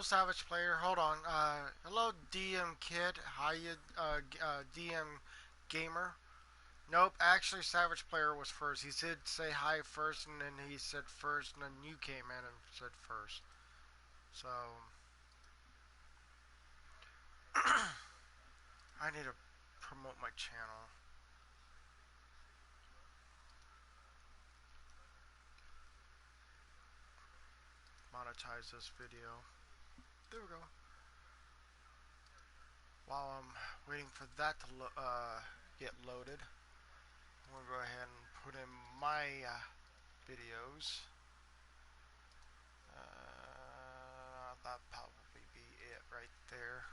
hello, Savage Player. Hold on. Hello, DM Kid. How you, DM Gamer? Nope, actually, Savage Player was first. He did say hi first, and then he said first, and then you came in and said first. So, I need to promote my channel. Monetize this video. There we go. While I'm waiting for that to get loaded, I'm going to go ahead and put in my videos. That'd probably be it right there.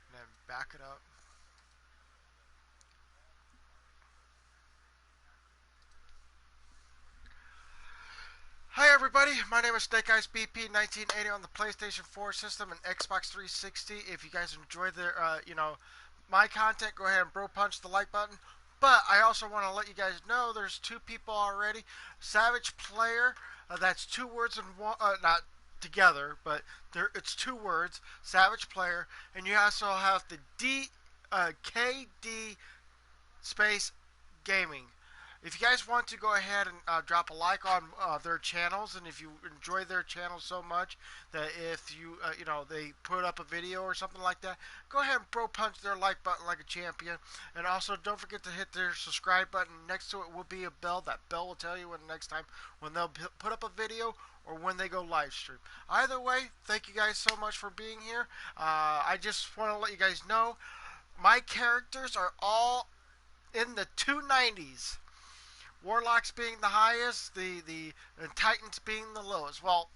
And then back it up. Hi everybody, my name is Snake Eyes BP 1980 on the PlayStation 4 system and Xbox 360. If you guys enjoy my content, go ahead and bro punch the like button. But I also want to let you guys know there's two people already. Savage Player, that's two words in one, not together, but it's two words. Savage Player, and you also have the KD space gaming. If you guys want to go ahead and drop a like on their channels, and if you enjoy their channel so much that if they put up a video or something like that, go ahead and bro punch their like button like a champion. And also don't forget to hit their subscribe button. Next to it will be a bell. That bell will tell you when next time when they'll put up a video or when they go live stream. Either way, thank you guys so much for being here. I just want to let you guys know my characters are all in the 290s. Warlocks being the highest, the Titans being the lowest. Well,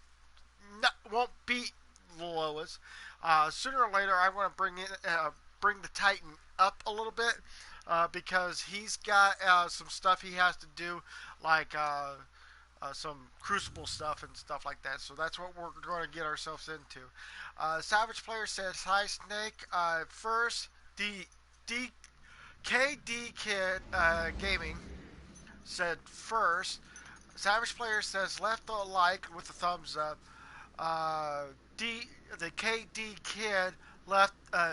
won't be the lowest. Sooner or later, I want to bring the Titan up a little bit because he's got some stuff he has to do, like some Crucible stuff and stuff like that. So that's what we're going to get ourselves into. Savage Player says, "Hi Snake. First, KD Kid Gaming said first. Savage Player says left a like with a thumbs up. The KD Kid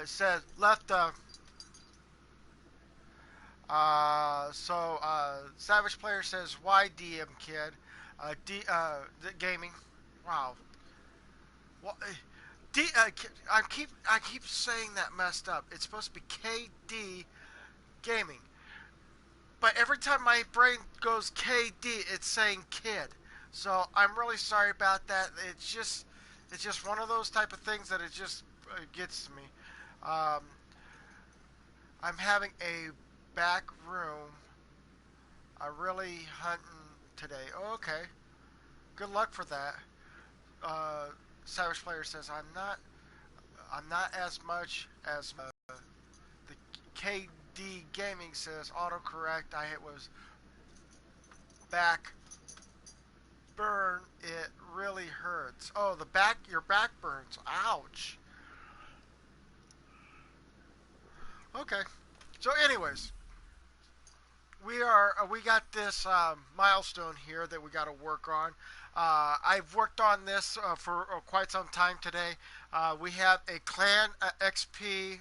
says left Savage Player says why DM Kid the gaming. Wow. Well, I keep saying that messed up. It's supposed to be KD Gaming. But every time my brain goes KD, it's saying kid. So I'm really sorry about that. It's just one of those type of things that it just gets to me. Um, I'm having a back room. I'm really hunting today. Oh, okay. Good luck for that. Uh, Savage Player says I'm not as much as the KD Gaming says autocorrect. I was back burn. It really hurts. Oh, your back burns. Ouch. Okay. So, anyways, we got this milestone here that we got to work on. I've worked on this for quite some time today. We have a clan XP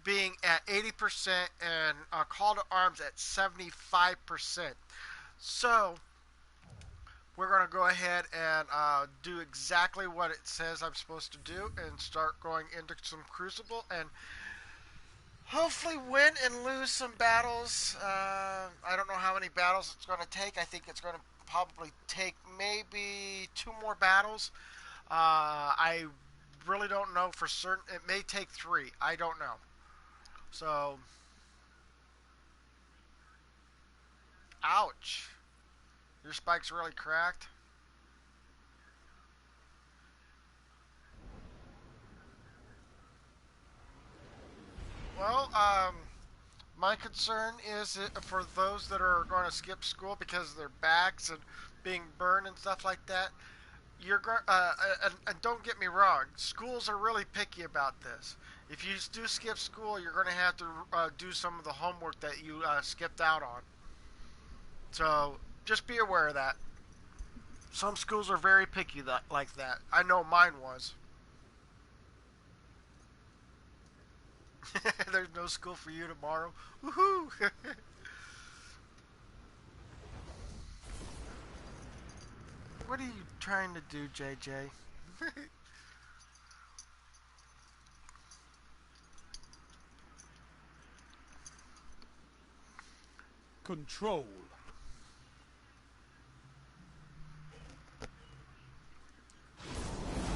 being at 80% and call to arms at 75%. So we're going to go ahead and do exactly what it says I'm supposed to do and start going into some Crucible and hopefully win and lose some battles. I don't know how many battles it's going to take. I think it's going to probably take maybe 2 more battles. I really don't know for certain. It may take 3. I don't know. So, ouch. Your spike's really cracked. Well, my concern is for those that are going to skip school because of their backs and being burned and stuff like that. And don't get me wrong, schools are really picky about this. If you do skip school, you're going to have to do some of the homework that you skipped out on. So just be aware of that. Some schools are very picky like that. I know mine was. There's no school for you tomorrow. Woohoo! What are you trying to do, JJ? Control.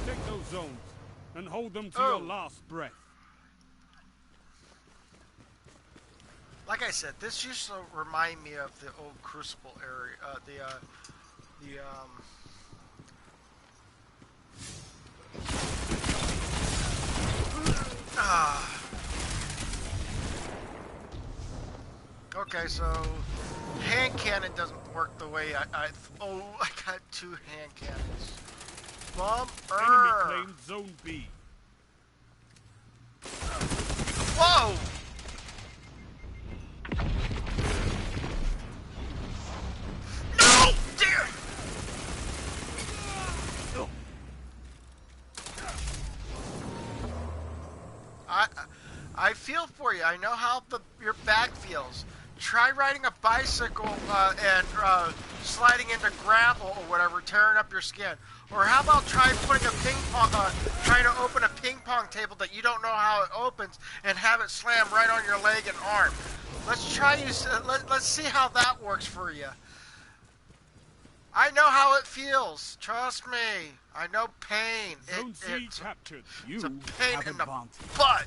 Take those zones and hold them to your last breath. Like I said, this used to remind me of the old Crucible area. Okay, so hand cannon doesn't work the way I got two hand cannons. Enemy claimed Zone B. Whoa! No! Dear! I feel for you. I know how your back feels. Try riding a bicycle and sliding into gravel or whatever, tearing up your skin. Or how about try putting a trying to open a ping pong table that you don't know how it opens and have it slam right on your leg and arm. Let's try let's see how that works for you. I know how it feels. Trust me. I know pain. Zone C captured. It's a pain have in the advantage. butt.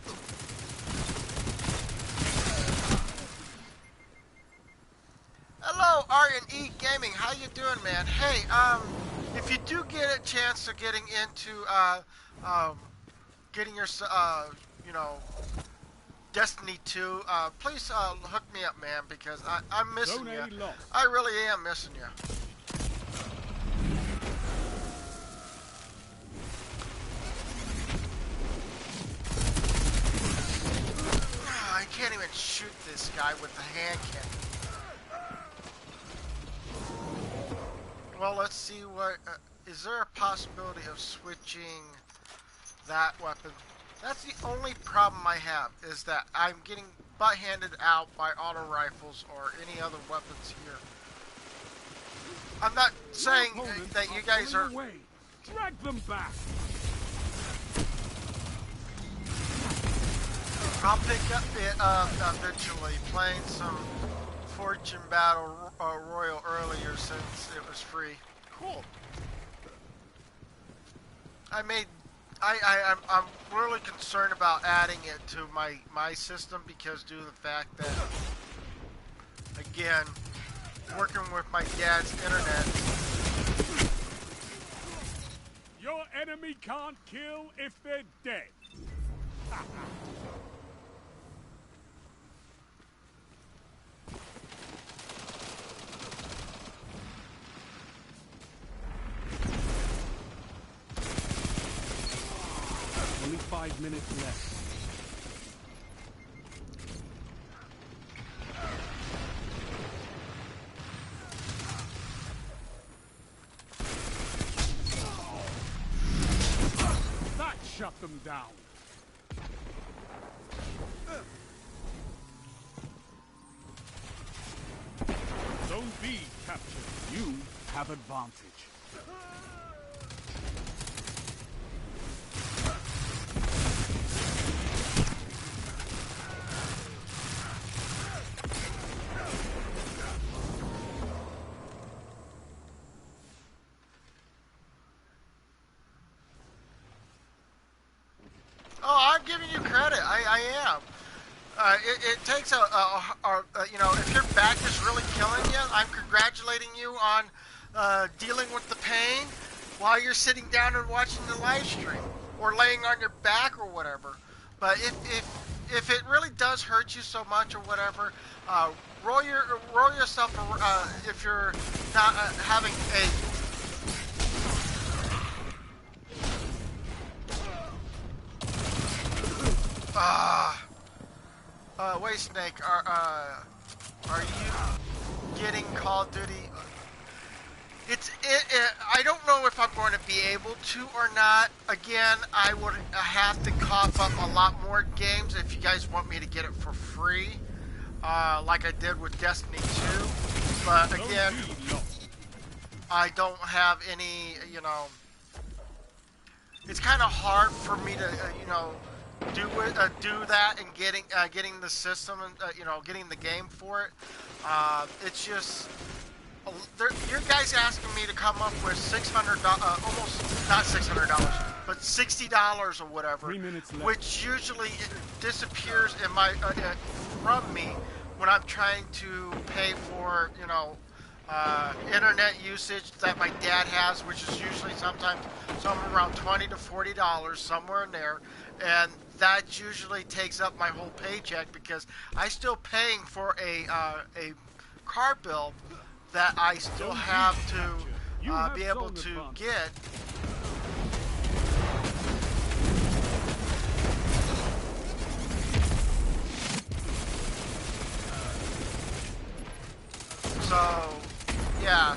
Hello, R&E Gaming. How you doing, man? Hey, if you do get a chance of getting into, getting your, you know, Destiny 2, please, hook me up, man, because I'm missing you. I really am missing you. I can't even shoot this guy with the hand cannon. Well, let's see what... is there a possibility of switching that weapon? That's the only problem I have, is that I'm getting butt-handed out by auto rifles or any other weapons here. I'm not saying that you guys are... Drag them back. I'll pick up it eventually, playing some Fortune Battle Royal earlier since it was free. Cool. I'm really concerned about adding it to my system because due to the fact that, again, working with my dad's internet. Your enemy can't kill if they're dead. Only 5 minutes left. That shut them down. Zone B captured. You have advantage. Oh, I'm giving you credit. I am. It takes you know, if your back is really killing you, I'm congratulating you on dealing with the pain while you're sitting down and watching the live stream or laying on your back or whatever. But if it really does hurt you so much or whatever, roll yourself if you're not having a wait, Snake, are you getting Call of Duty? I don't know if I'm going to be able to or not. Again, I would have to cough up a lot more games if you guys want me to get it for free, like I did with Destiny 2. But Zone again, B lost. I don't have any, it's kind of hard for me to, do that and getting the system and getting the game for it. It's just your guys asking me to come up with almost not $600, but $60 or whatever, 3 minutes left. which usually it disappears in my from me when I'm trying to pay for internet usage that my dad has, which is usually sometimes somewhere around $20 to $40, somewhere in there, and that usually takes up my whole paycheck because I'm still paying for a car bill that I still Zone B have captured. You to have be able zone to advantage. get. So, yeah,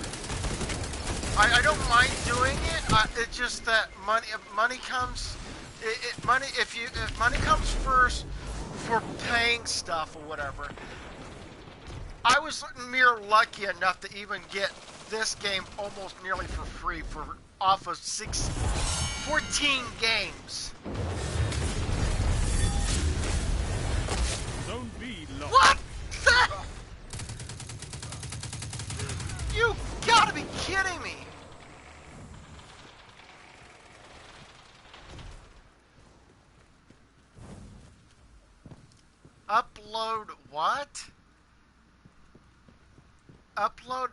I don't mind doing it. It's just that money comes. Money if money comes first for paying stuff or whatever. I was mere lucky enough to even get this game almost nearly for free for off of 14 games. Zone B lost. What the? You gotta be kidding me! Upload what? Upload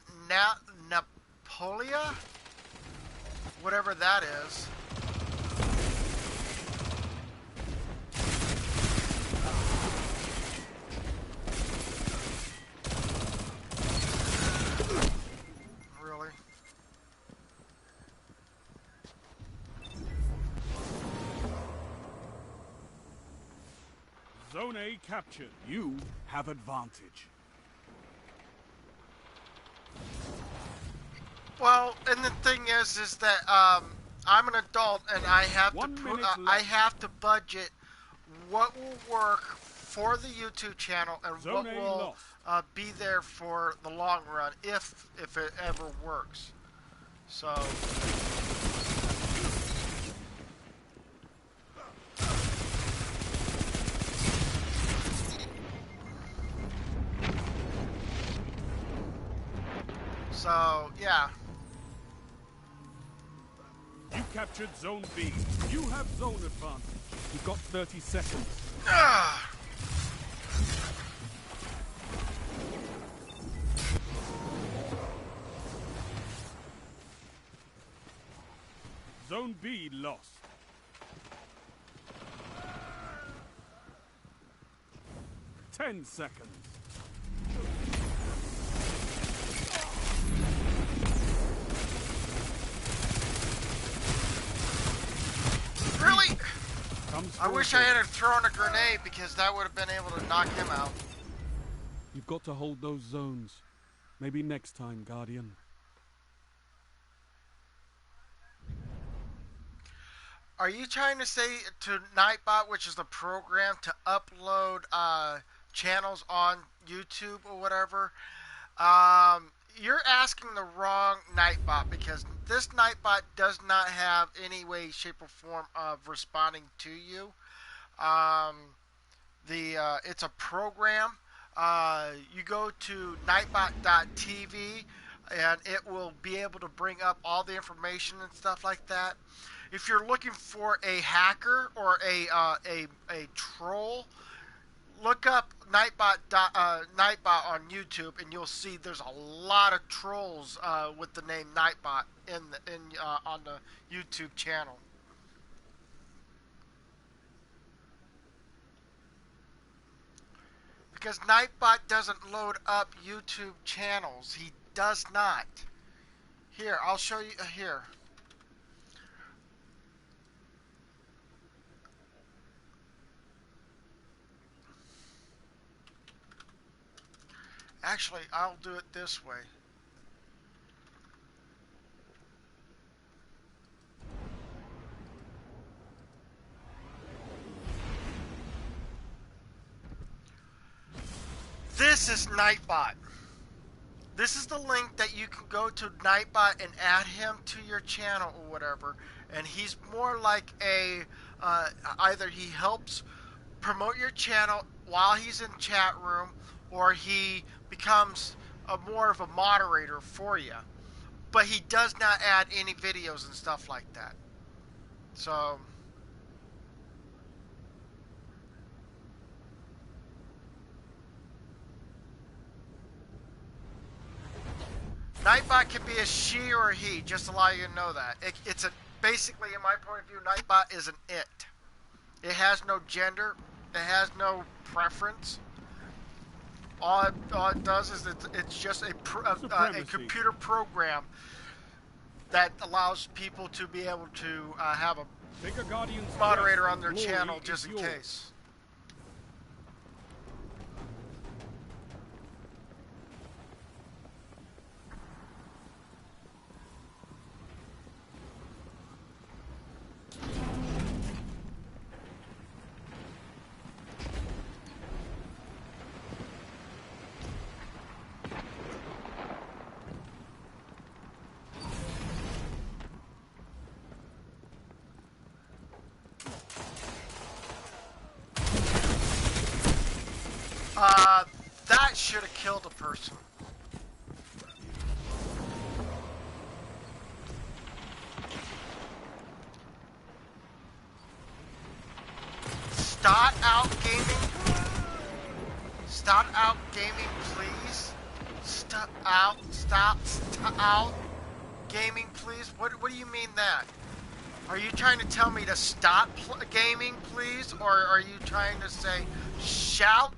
Napolia? Whatever that is. Really? Zone A captured. You have advantage. Well, and the thing is that I'm an adult and I have 1 to minute I left. have to budget what will work for the YouTube channel and Zone what A will lost. be there for the long run if it ever works. So. So, yeah. You captured Zone B. You have zone advantage. You've got 30 seconds. Zone B lost. 10 seconds. Really? Comes I for wish a I goal. had thrown a grenade because that would have been able to knock him out. You've got to hold those zones. Maybe next time, Guardian. Are you trying to say to Nightbot, which is the program to upload channels on YouTube or whatever? You're asking the wrong Nightbot because this Nightbot does not have any way, shape, or form of responding to you. Um, it's a program. You go to nightbot.tv and it will be able to bring up all the information and stuff like that. If you're looking for a hacker or a troll, look up Nightbot on YouTube, and you'll see there's a lot of trolls with the name Nightbot on the YouTube channel. Because Nightbot doesn't load up YouTube channels. He does not. Here, I'll show you here. Actually, I'll do it this way. This is Nightbot. This is the link that you can go to Nightbot and add him to your channel or whatever. And he's more like a either he helps promote your channel while he's in chat room, or he becomes more of a moderator for you. But he does not add any videos and stuff like that. So Nightbot can be a she or a he, just to allow you to know that. It's a basically, in my point of view, Nightbot is an it. It has no gender. It has no preference. All it does is it's just a computer program that allows people to be able to have a moderator on their channel just in case. That should have killed a person. Start out gaming. Start out gaming, please. Stop out gaming, please. What do you mean that? Are you trying to tell me to stop gaming, please? Or are you trying to say, shout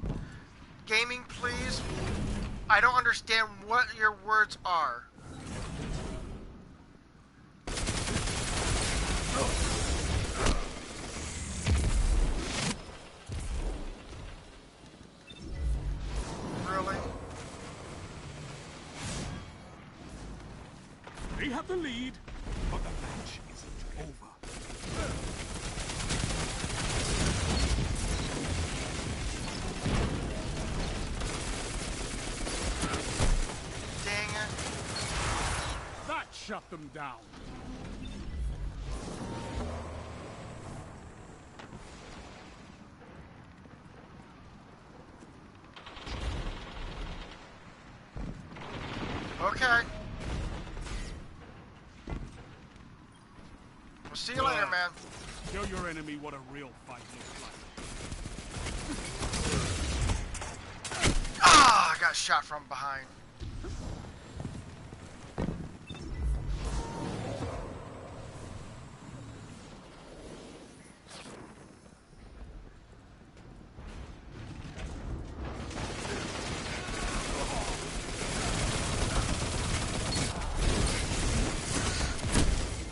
gaming, please? I don't understand what your words are. Really? They have the lead, but the match isn't over. Dang it. That shut them down. Okay. We'll see you later, man. Show your enemy what a real fight looks like. Ah, I got shot from behind.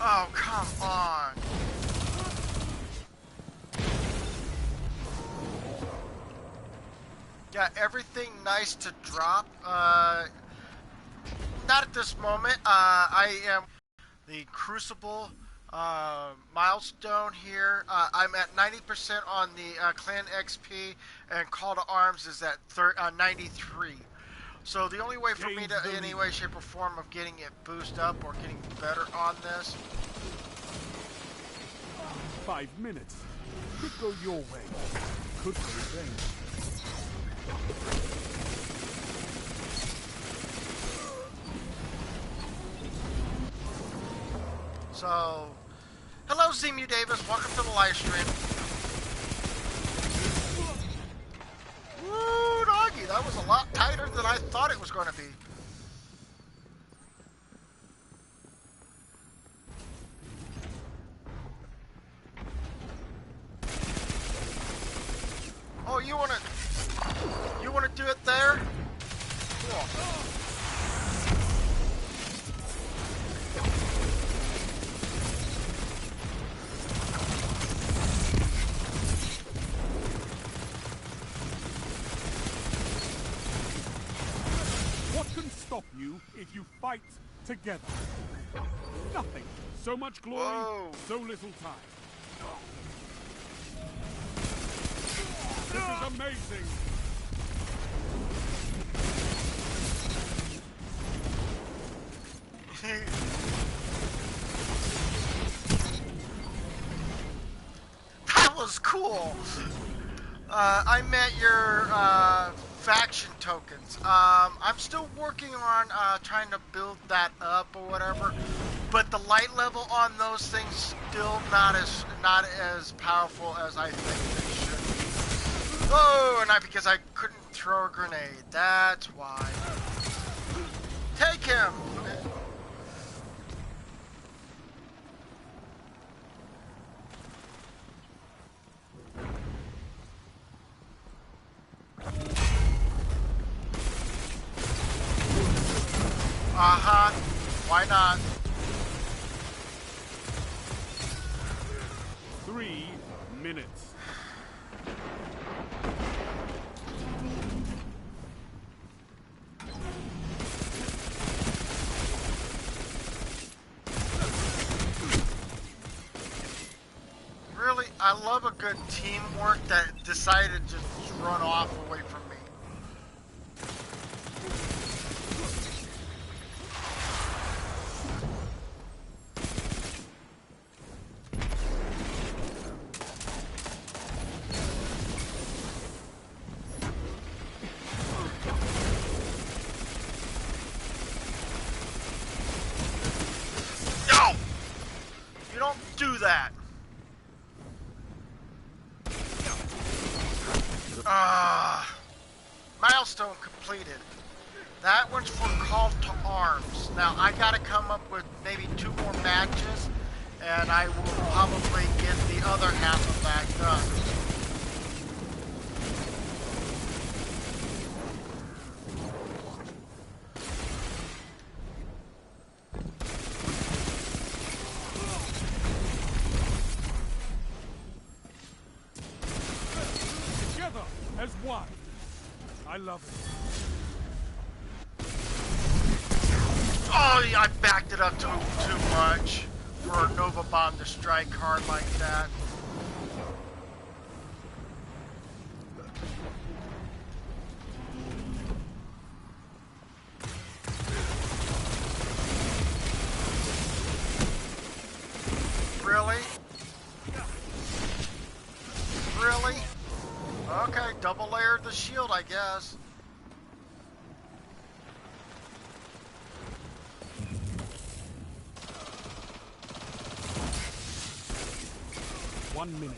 Oh, come on. Got everything nice to drop. Not at this moment. I am the Crucible milestone here. I'm at 90% on the Clan XP, and Call to Arms is at 93. So the only way for me to, in any way, shape, or form of getting it boost up or getting better on this. 5 minutes. Could go your way. Could go revenge. So, hello Zemu Davis, welcome to the live stream. Woo, doggy, that was a lot tighter than I thought it was going to be. Oh, you wanna do it there? Cool. What can stop you if you fight together? Nothing. So much glory, Whoa. so little time. This is amazing. That was cool. I met your faction tokens. I'm still working on trying to build that up or whatever, but the light level on those things still not as powerful as I think they should be. Oh, and because I couldn't throw a grenade. That's why. Take him. Uh-huh. Why not? 3 minutes. Really, I love a good teamwork that decided to just run off away from me. No! You don't do that. Milestone completed. That one's for Call to Arms. Now, I gotta come up with maybe 2 more matches, and I will probably get the other half of that done. Together as one. I love it. Oh, yeah, I backed it up too much for a Nova Bomb to strike hard like that. Really? Really? Okay, double layered the shield, I guess. One minute.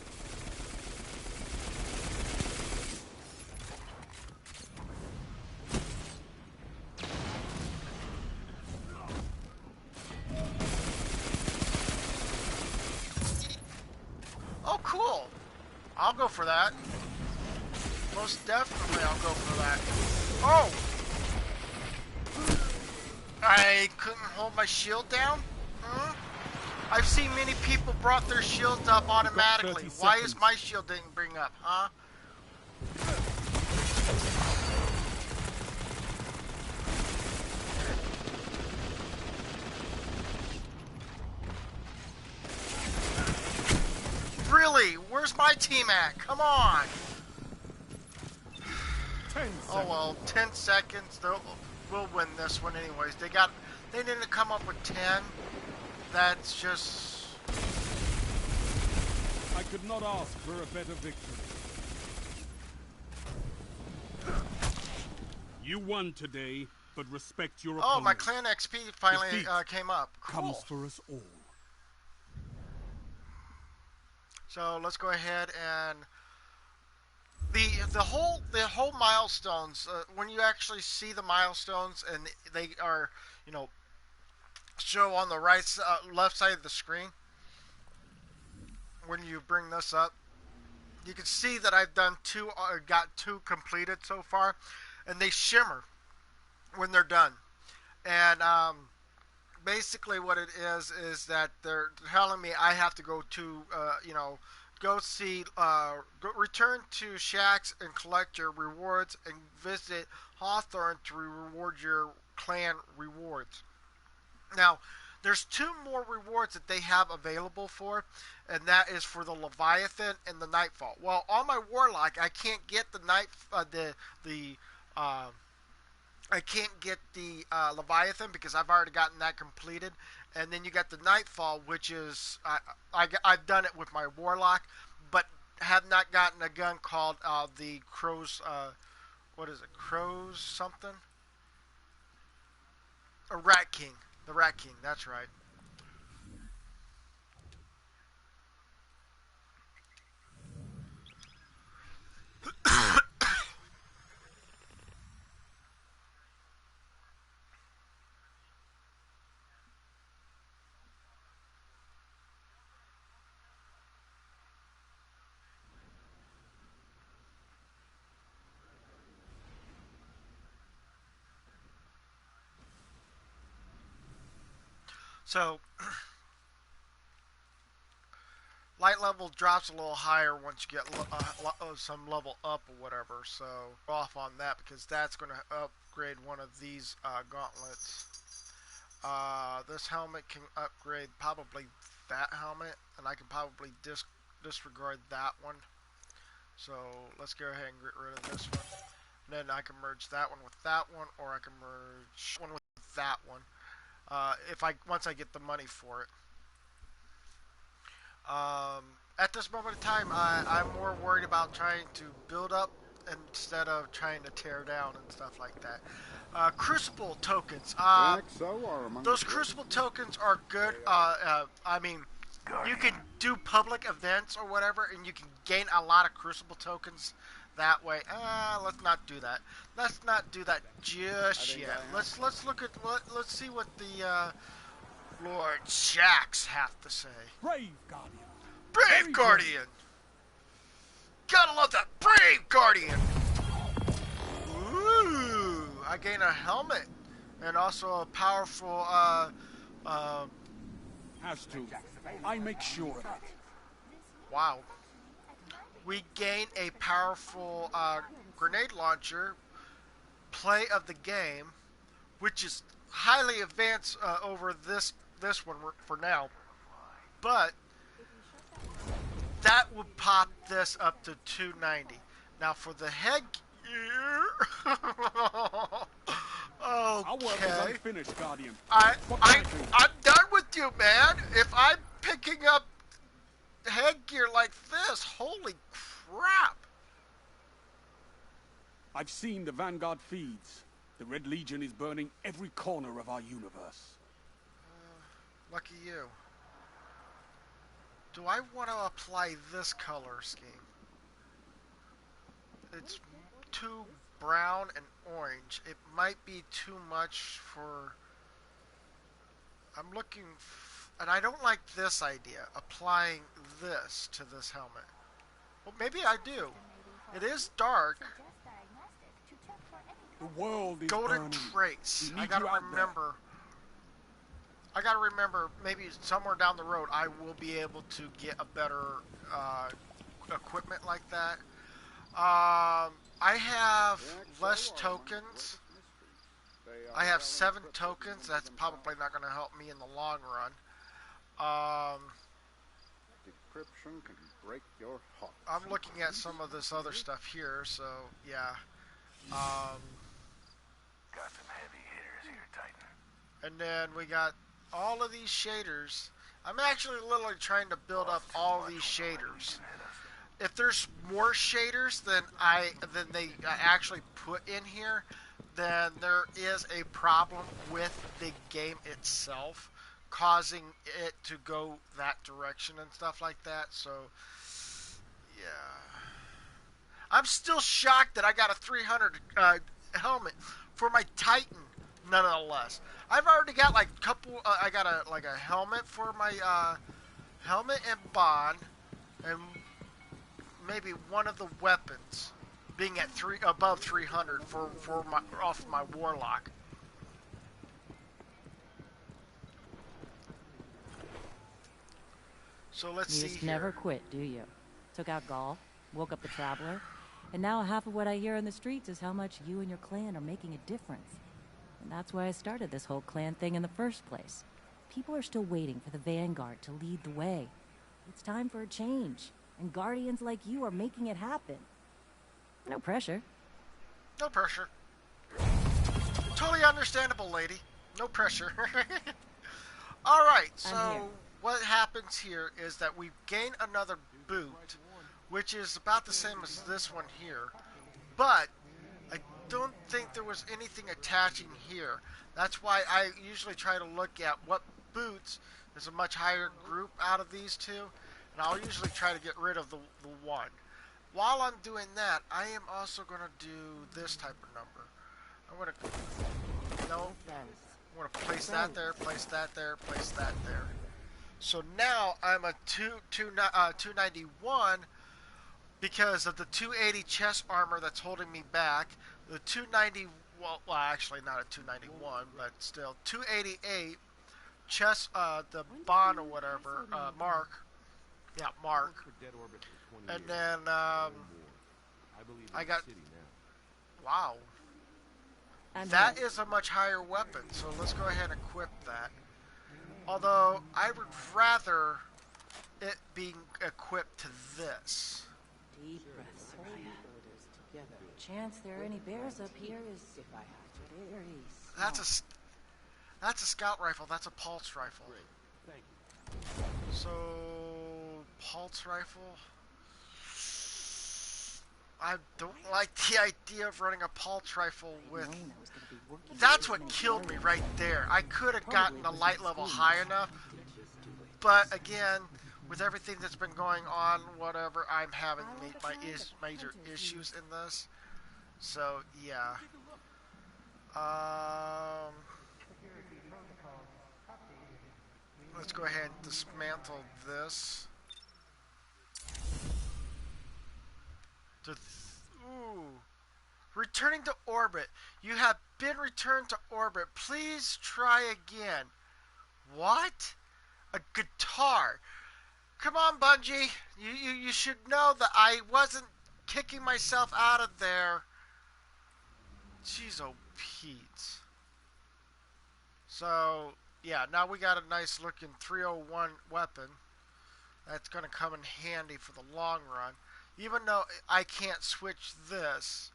Oh, cool. I'll go for that. Most definitely I'll go for that. Oh! I couldn't hold my shield down? Huh? I've seen many people brought their shields up automatically. Why is my shield didn't bring up, huh? Really? Where's my team at? Come on! 10 seconds. Oh well, 10 seconds. We'll win this one anyways. They didn't come up with 10. That's just... I could not ask for a better victory. You won today, but respect your opponent. Oh, my clan XP finally came up. Cool. Comes for us all. So let's go ahead and the whole milestones. When you actually see the milestones and they are, show on the left side of the screen. When you bring this up, you can see that I've done got 2 completed so far, and they shimmer when they're done. And basically, what it is that they're telling me I have to go to, go see, return to Shaxx and collect your rewards, and visit Hawthorne to reward your clan rewards. Now, there's 2 more rewards that they have available for, and that is for the Leviathan and the Nightfall. Well, on my Warlock, I can't get the I can't get the Leviathan because I've already gotten that completed. And then you got the Nightfall, which is I've done it with my Warlock, but have not gotten a gun called the Crows. What is it? Crows something? A Rat King. The Rat King. That's right. So light level drops a little higher once you get some level up or whatever. So off on that because that's going to upgrade one of these gauntlets. This helmet can upgrade probably that helmet, and I can probably disregard that one. So let's go ahead and get rid of this one. And then I can merge that one with that one, or I can merge one with that one. If I once I get the money for it. Um, at this moment in time, I'm more worried about trying to build up instead of trying to tear down and stuff like that. Crucible tokens. Those Crucible tokens are good. I mean, you can do public events or whatever, and you can gain a lot of Crucible tokens that way. Let's not do that. Let's not do that just yet. Let's look at let's see what the Lord Shax have to say. Brave Guardian. Brave Guardian! Gotta love that Brave Guardian! Ooh, I gain a helmet and also a powerful, Has to. I make sure of it. wow. We gain a powerful grenade launcher, play of the game, which is highly advanced over this one for now. But that would pop this up to 290. Now for the headgear, Our work is okay. unfinished, Guardian. I'm done with you, man. If I'm picking up headgear like this, holy crap. I've seen the Vanguard feeds. The Red Legion is burning every corner of our universe. Lucky you. Do I want to apply this color scheme? It's too brown and orange. It might be too much for... I'm looking... And I don't like this idea, applying this to this helmet. Well, maybe I do. It is dark. The world is Golden burning. trace. We I need gotta you out there. remember. I gotta remember. Maybe somewhere down the road, I will be able to get a better equipment like that. I have less tokens. I have 7 tokens. That's probably not going to help me in the long run. Decryption can break your heart. I'm looking at some of this other stuff here, so yeah. Got some heavy hitters here, Titan. And then we got all of these shaders. I'm actually literally trying to build up all these shaders. If there's more shaders than they actually put in here, then there is a problem with the game itself, causing it to go that direction and stuff like that. So, yeah. I'm still shocked that I got a 300 helmet for my Titan, nonetheless. I've already got like a couple. I got a helmet for my helmet and bond, and maybe one of the weapons being at above 300 for my off my Warlock. So let's see You just here. never quit, do you? Took out Gaul, woke up the Traveler, and now half of what I hear in the streets is how much you and your clan are making a difference. And that's why I started this whole clan thing in the first place. People are still waiting for the Vanguard to lead the way. It's time for a change, and Guardians like you are making it happen. No pressure. No pressure. Totally understandable, lady. No pressure. Alright, I'm here. so what happens here is that we gain another boot, which is about the same as this one here. But I don't think there was anything attaching here. That's why I usually try to look at what boots is a much higher group out of these two. And I'll usually try to get rid of the one. While I'm doing that, I am also going to do this type of number. I'm going to, no, I'm going to place that there, place that there, place that there. So now I'm a 291 because of the 280 chest armor that's holding me back. The 290, well actually not a 291, but still 288 chest, the bond or whatever, Mark. Yeah, Mark. And then I got, wow. That is a much higher weapon, so let's go ahead and equip that. Although, I would rather it being equipped to this. Deep breaths, Soraya. Chance there are any bears up here is very small. That's a scout rifle, that's a pulse rifle. So, pulse rifle. I don't like the idea of running a pulse rifle with... That's what killed me right there. I could have gotten the light level high enough, but again, with everything that's been going on, whatever, I'm having major issues in this. So, yeah. Let's go ahead and dismantle this. Ooh. Returning to orbit. You have been returned to orbit. Please try again. What? A guitar. Come on, Bungie. You should know that I wasn't kicking myself out of there. Jeez, oh, Pete. So, yeah, now we got a nice looking 301 weapon. That's going to come in handy for the long run. Even though I can't switch this.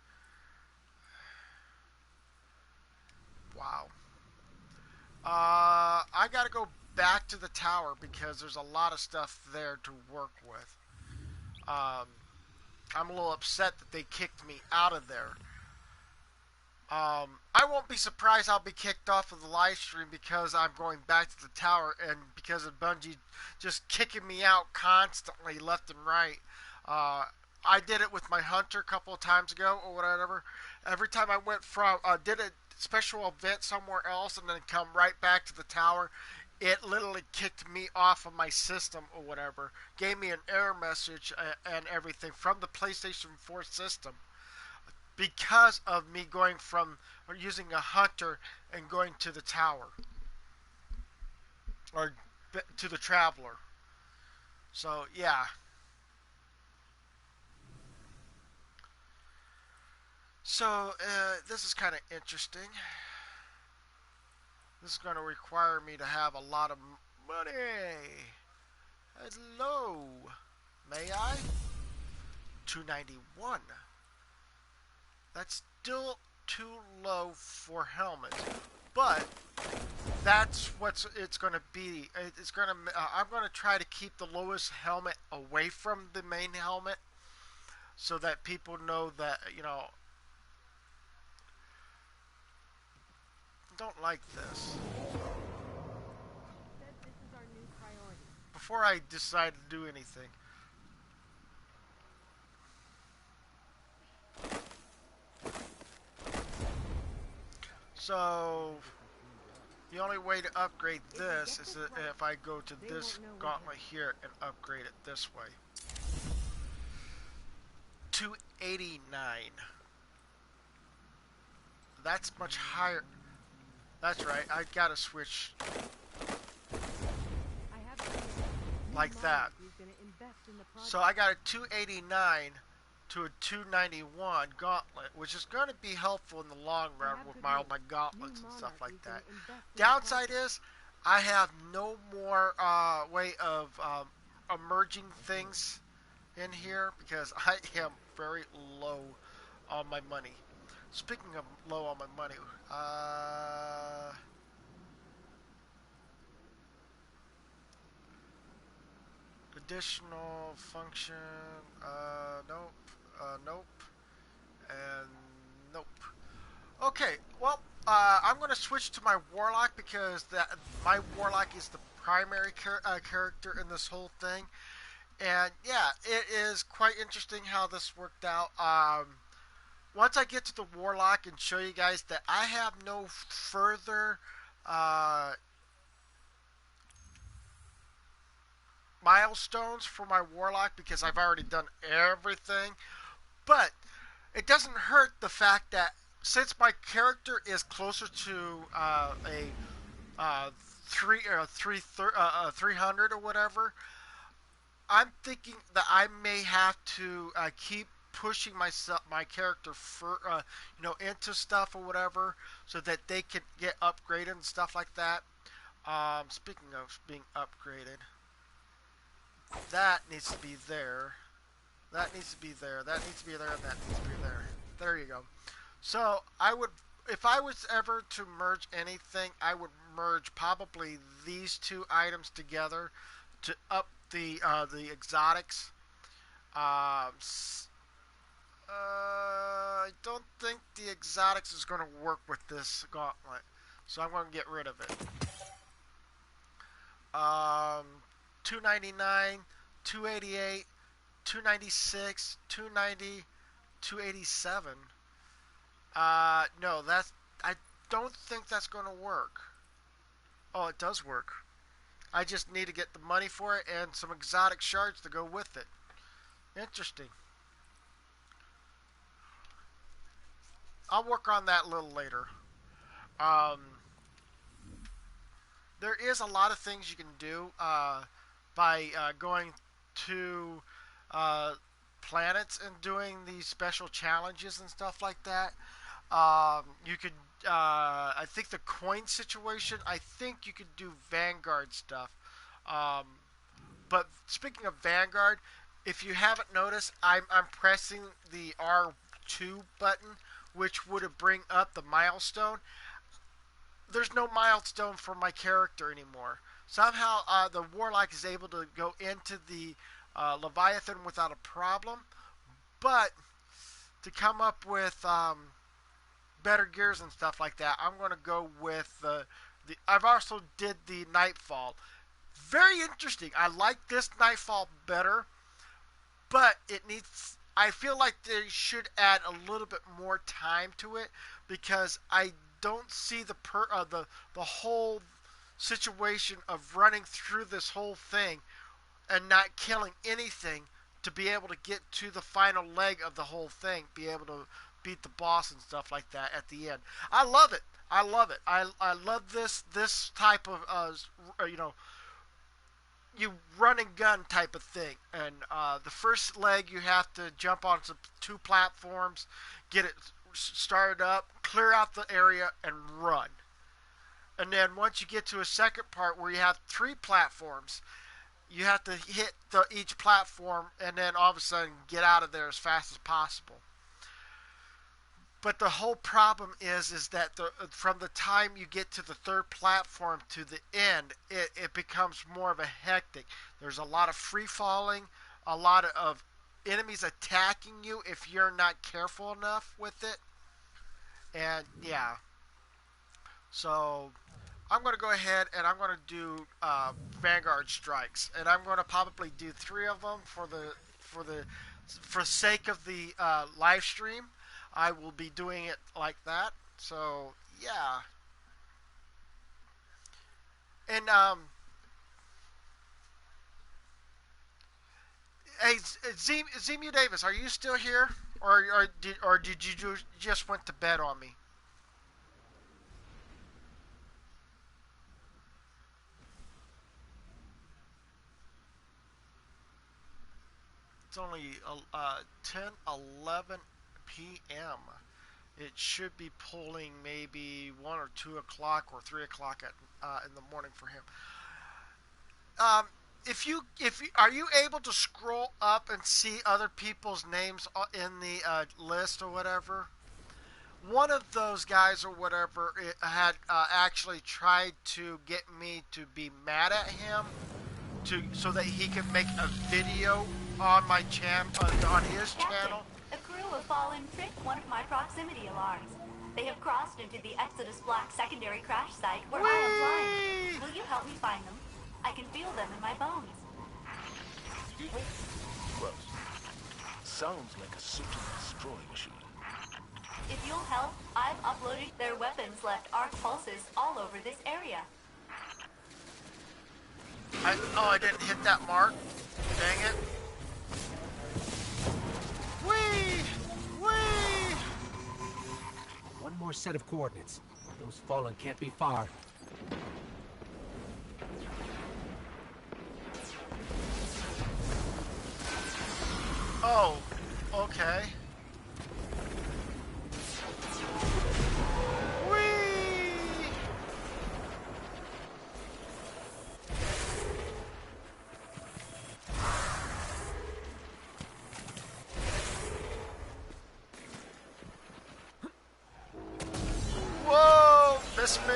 Wow. I gotta go back to the tower because there's a lot of stuff there to work with. I'm a little upset that they kicked me out of there. I won't be surprised I'll be kicked off of the live stream because I'm going back to the tower and because of Bungie just kicking me out constantly left and right. I did it with my hunter a couple of times ago or whatever. Every time I went from, did a special event somewhere else and then come right back to the tower, it literally kicked me off of my system or whatever. Gave me an error message and everything from the PlayStation 4 system. Because of me going from, or using a hunter and going to the tower. Or to the traveler. So, yeah. So, this is kind of interesting. This is going to require me to have a lot of money. Hello. May I? 291. That's still too low for helmets. But that's what it's going to be. It's going to. I'm going to try to keep the lowest helmet away from the main helmet, so that people know that don't like this. Before I decide to do anything. So, the only way to upgrade this is if I go to this gauntlet here and upgrade it this way. 289. That's much higher. That's right, I gotta switch like that. So I got a 289 to a 291 gauntlet, which is going to be helpful in the long run with all my gauntlets and stuff like that. Downside is I have no more way of emerging things in here because I am very low on my money. Speaking of low on my money, additional function, nope, nope, and nope. Okay, well, I'm going to switch to my warlock because my warlock is the primary character in this whole thing, and yeah, it is quite interesting how this worked out. Once I get to the warlock and show you guys that I have no further uh, milestones for my warlock because I've already done everything. But it doesn't hurt the fact that since my character is closer to a uh, 300 or whatever, I'm thinking that I may have to keep pushing my character into stuff or whatever, so that they can get upgraded and stuff like that. Speaking of being upgraded, that needs to be there. That needs to be there. That needs to be there, and that needs to be there. There you go. So I would, if I was ever to merge anything, I would merge probably these two items together to up the exotics. Um, I don't think the exotics is going to work with this gauntlet, so I'm going to get rid of it. 299, 288, 296, 290, 287. No, I don't think that's going to work. Oh, it does work. I just need to get the money for it and some exotic shards to go with it. Interesting. I'll work on that a little later. Um, there is a lot of things you can do by going to uh, planets and doing these special challenges and stuff like that. You could, I think the coin situation, I think you could do Vanguard stuff. Um, but speaking of Vanguard, if you haven't noticed, I'm pressing the R2 button, which would bring up the milestone. There's no milestone for my character anymore. Somehow, the Warlock is able to go into the Leviathan without a problem, but to come up with better gears and stuff like that, I'm going to go with the. I've also did the Nightfall. Very interesting. I like this Nightfall better, but it needs. I feel like they should add a little bit more time to it because I don't see the whole situation of running through this whole thing and not killing anything to be able to get to the final leg of the whole thing, be able to beat the boss and stuff like that at the end. I love it. I love it. I love this type of you run and gun type of thing. And the first leg you have to jump on some two platforms, get it started up, clear out the area, and run. And then once you get to a second part where you have three platforms, you have to hit each platform and then all of a sudden get out of there as fast as possible. But the whole problem is that from the time you get to the third platform to the end, it becomes more of a hectic. There's a lot of free falling, a lot of enemies attacking you if you're not careful enough with it. And yeah, so I'm going to go ahead and I'm going to do Vanguard strikes, and I'm going to probably do 3 of them for sake of the live stream. I will be doing it like that. So yeah, and hey, Zemu Davis, are you still here, or did you just went to bed on me? It's only 10:11 p.m. It should be pulling maybe 1 or 2 o'clock or 3 o'clock in the morning for him. Um, if you are you able to scroll up and see other people's names in the list or whatever? one of those guys or whatever had actually tried to get me to be mad at him so that he could make a video on my channel, on his Captain, channel. a crew of Fallen tripped one of my proximity alarms. They have crossed into the Exodus Black secondary crash site where I am blind. Will you help me find them? I can feel them in my bones. Close. Sounds like a search and destroy machine. If you'll help, I've uploaded their weapons left arc pulses all over this area. I didn't hit that mark. Dang it. Whee! Whee! One more set of coordinates. Those Fallen can't be far. Oh, okay. Whee! Whoa! Miss me!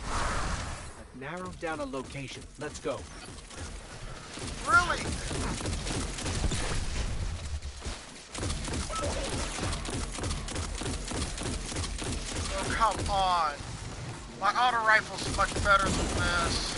I've narrowed down a location. Let's go. Really? Oh, come on. My auto rifle's much better than this.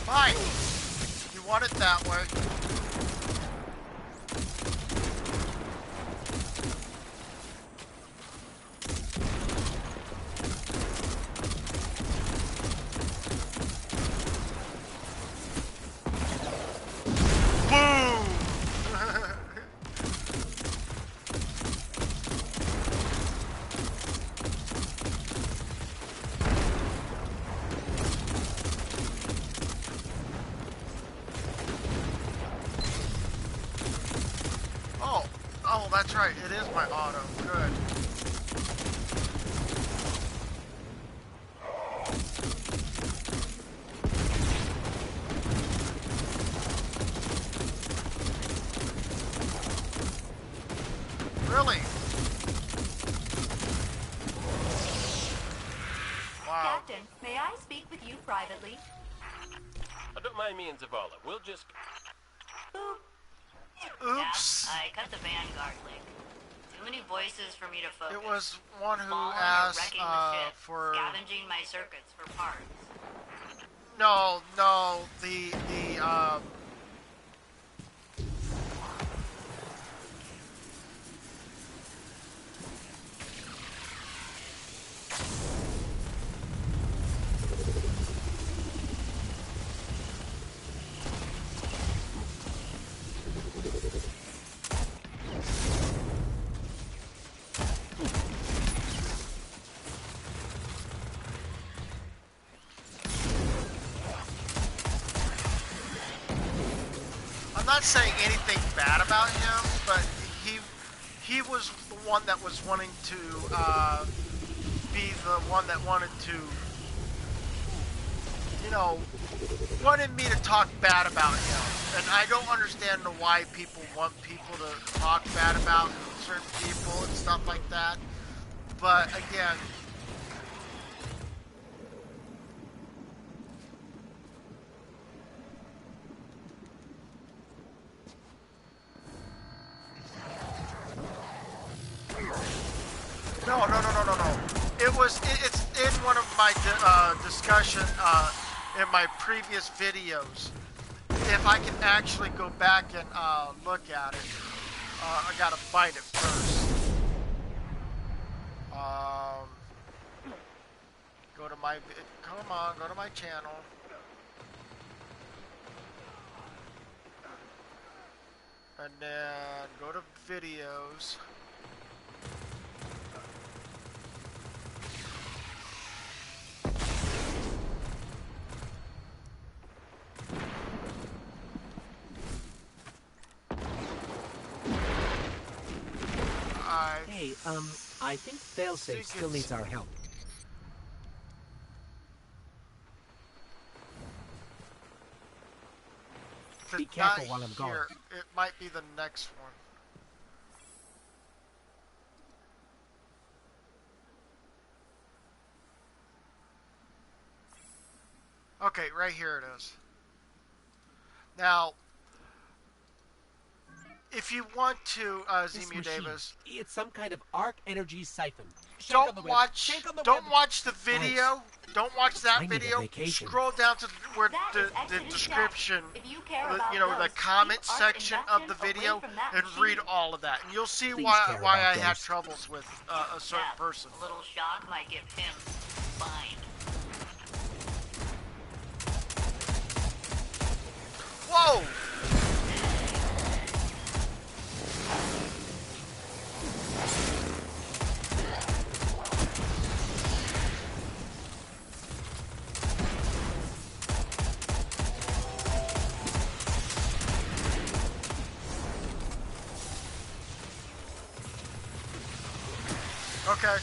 Fine. You want it that way. Boom! Oh, that's right. It is my auto. Good. Really? Wow. Captain, may I speak with you privately? Don't mind me and Zavala. We'll just... Boop. Oops. I cut the Vanguard link. Too many voices for me to focus. It was one who Fallen are asked wrecking the ship, for... scavenging my circuits for parts. No, the I'm not saying anything bad about him, but he was the one that was wanting to be the one that wanted to, you know, wanted me to talk bad about him. And I don't understand why people want people to talk bad about certain people and stuff like that. But again, No. It's in one of my discussion in my previous videos. If I can actually go back and look at it, I gotta find it first. come on, go to my channel. And then go to videos. Hey, I think Failsafe still needs our help. Be careful while I'm gone. It might be the next one. Okay, right here it is. Now, if you want to, Zemu Davis, it's some kind of arc energy siphon. Don't watch the video. Thanks. Don't watch that I need a video. vacation. Scroll down to where the description, the comment section of the video, and read all of that, and you'll see why I had troubles with a certain person. A little shock might give him fine. Whoa! Okay.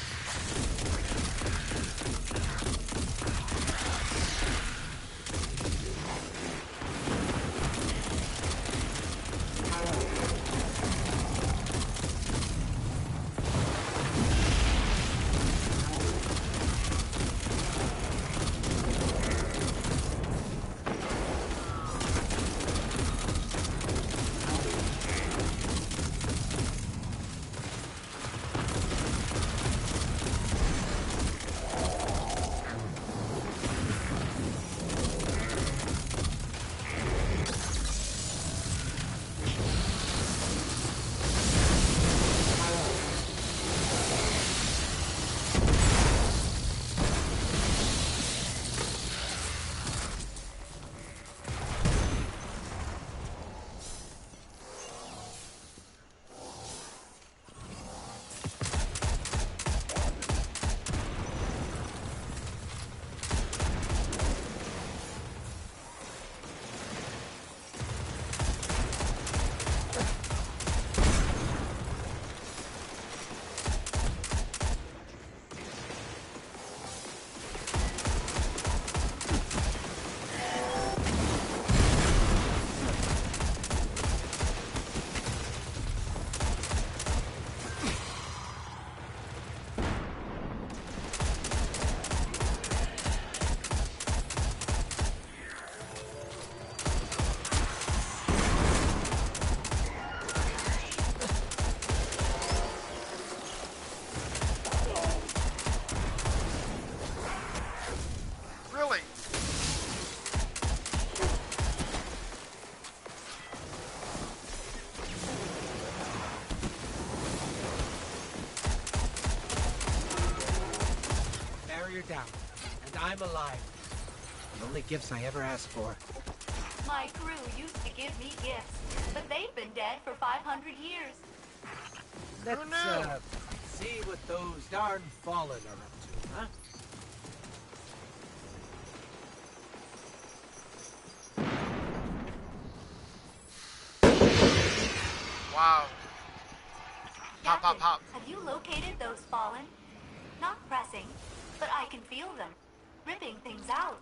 Down, and I'm alive. The only gifts I ever asked for. My crew used to give me gifts, but they've been dead for 500 years. Let's, see what those darn fallen are up to, huh? Wow. Pop, Captain, pop, pop. have you located those fallen? Not pressing, but I can feel them. Ripping things out.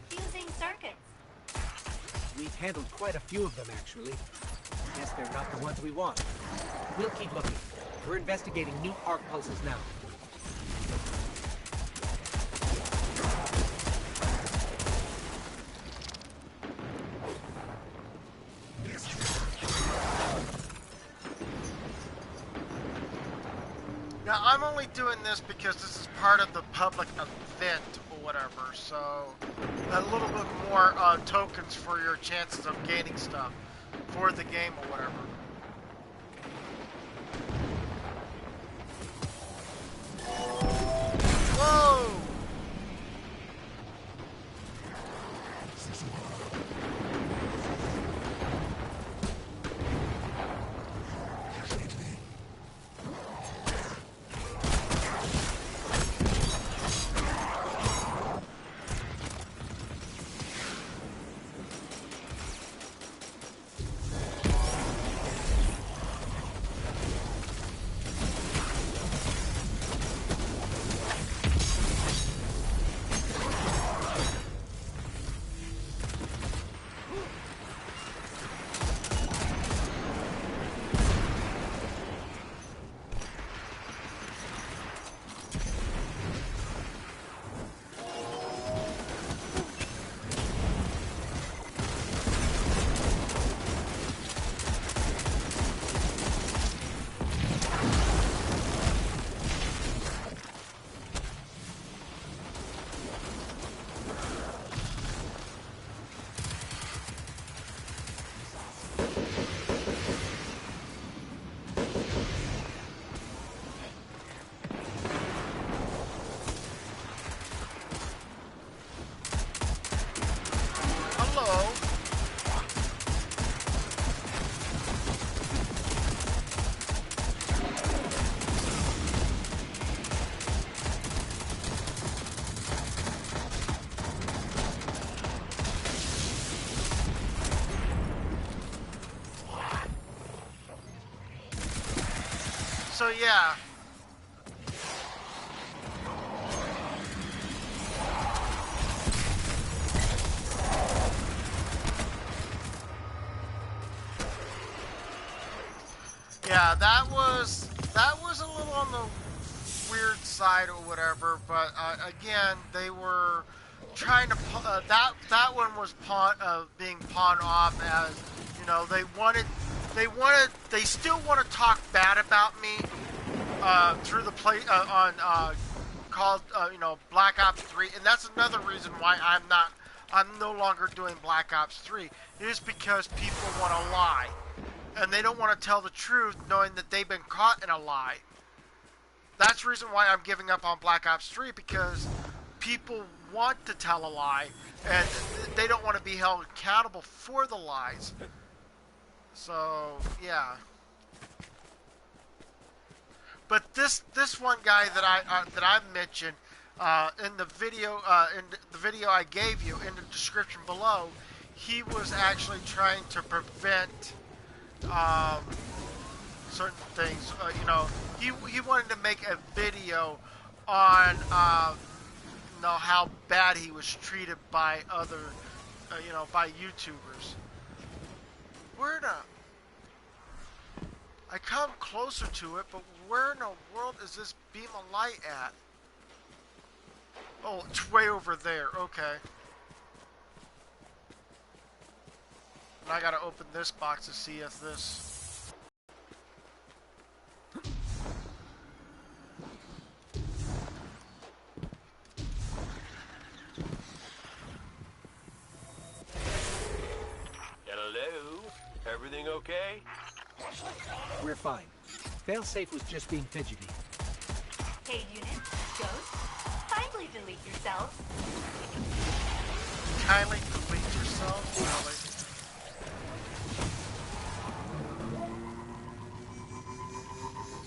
Fusing circuits. We've handled quite a few of them, actually. Guess they're not the ones we want. We'll keep looking. We're investigating new arc pulses now. Now, I'm only doing this because this is part of the public event or whatever, so a little bit more tokens for your chances of gaining stuff for the game or whatever. Whoa! So yeah. Yeah, that was a little on the weird side or whatever, but again, they were trying to that one was being pawned off as, you know, they still want to talk bad about me through the play on called you know, Black Ops 3, and that's another reason why I'm no longer doing Black Ops 3. It is because people want to lie, and they don't want to tell the truth, knowing that they've been caught in a lie. That's the reason why I'm giving up on Black Ops 3, because people want to tell a lie, and they don't want to be held accountable for the lies. So, yeah. But this one guy that I mentioned in the video I gave you in the description below, he was actually trying to prevent certain things. You know, he wanted to make a video on you know, how bad he was treated by other you know, by YouTubers. Where in I come closer to it, but where in the world is this beam of light at? Oh, it's way over there. Okay. And I gotta open this box to see if this... Hello? Everything okay? We're fine. Failsafe was just being fidgety. Hey, unit, Ghost, kindly delete yourself. Kindly delete yourself?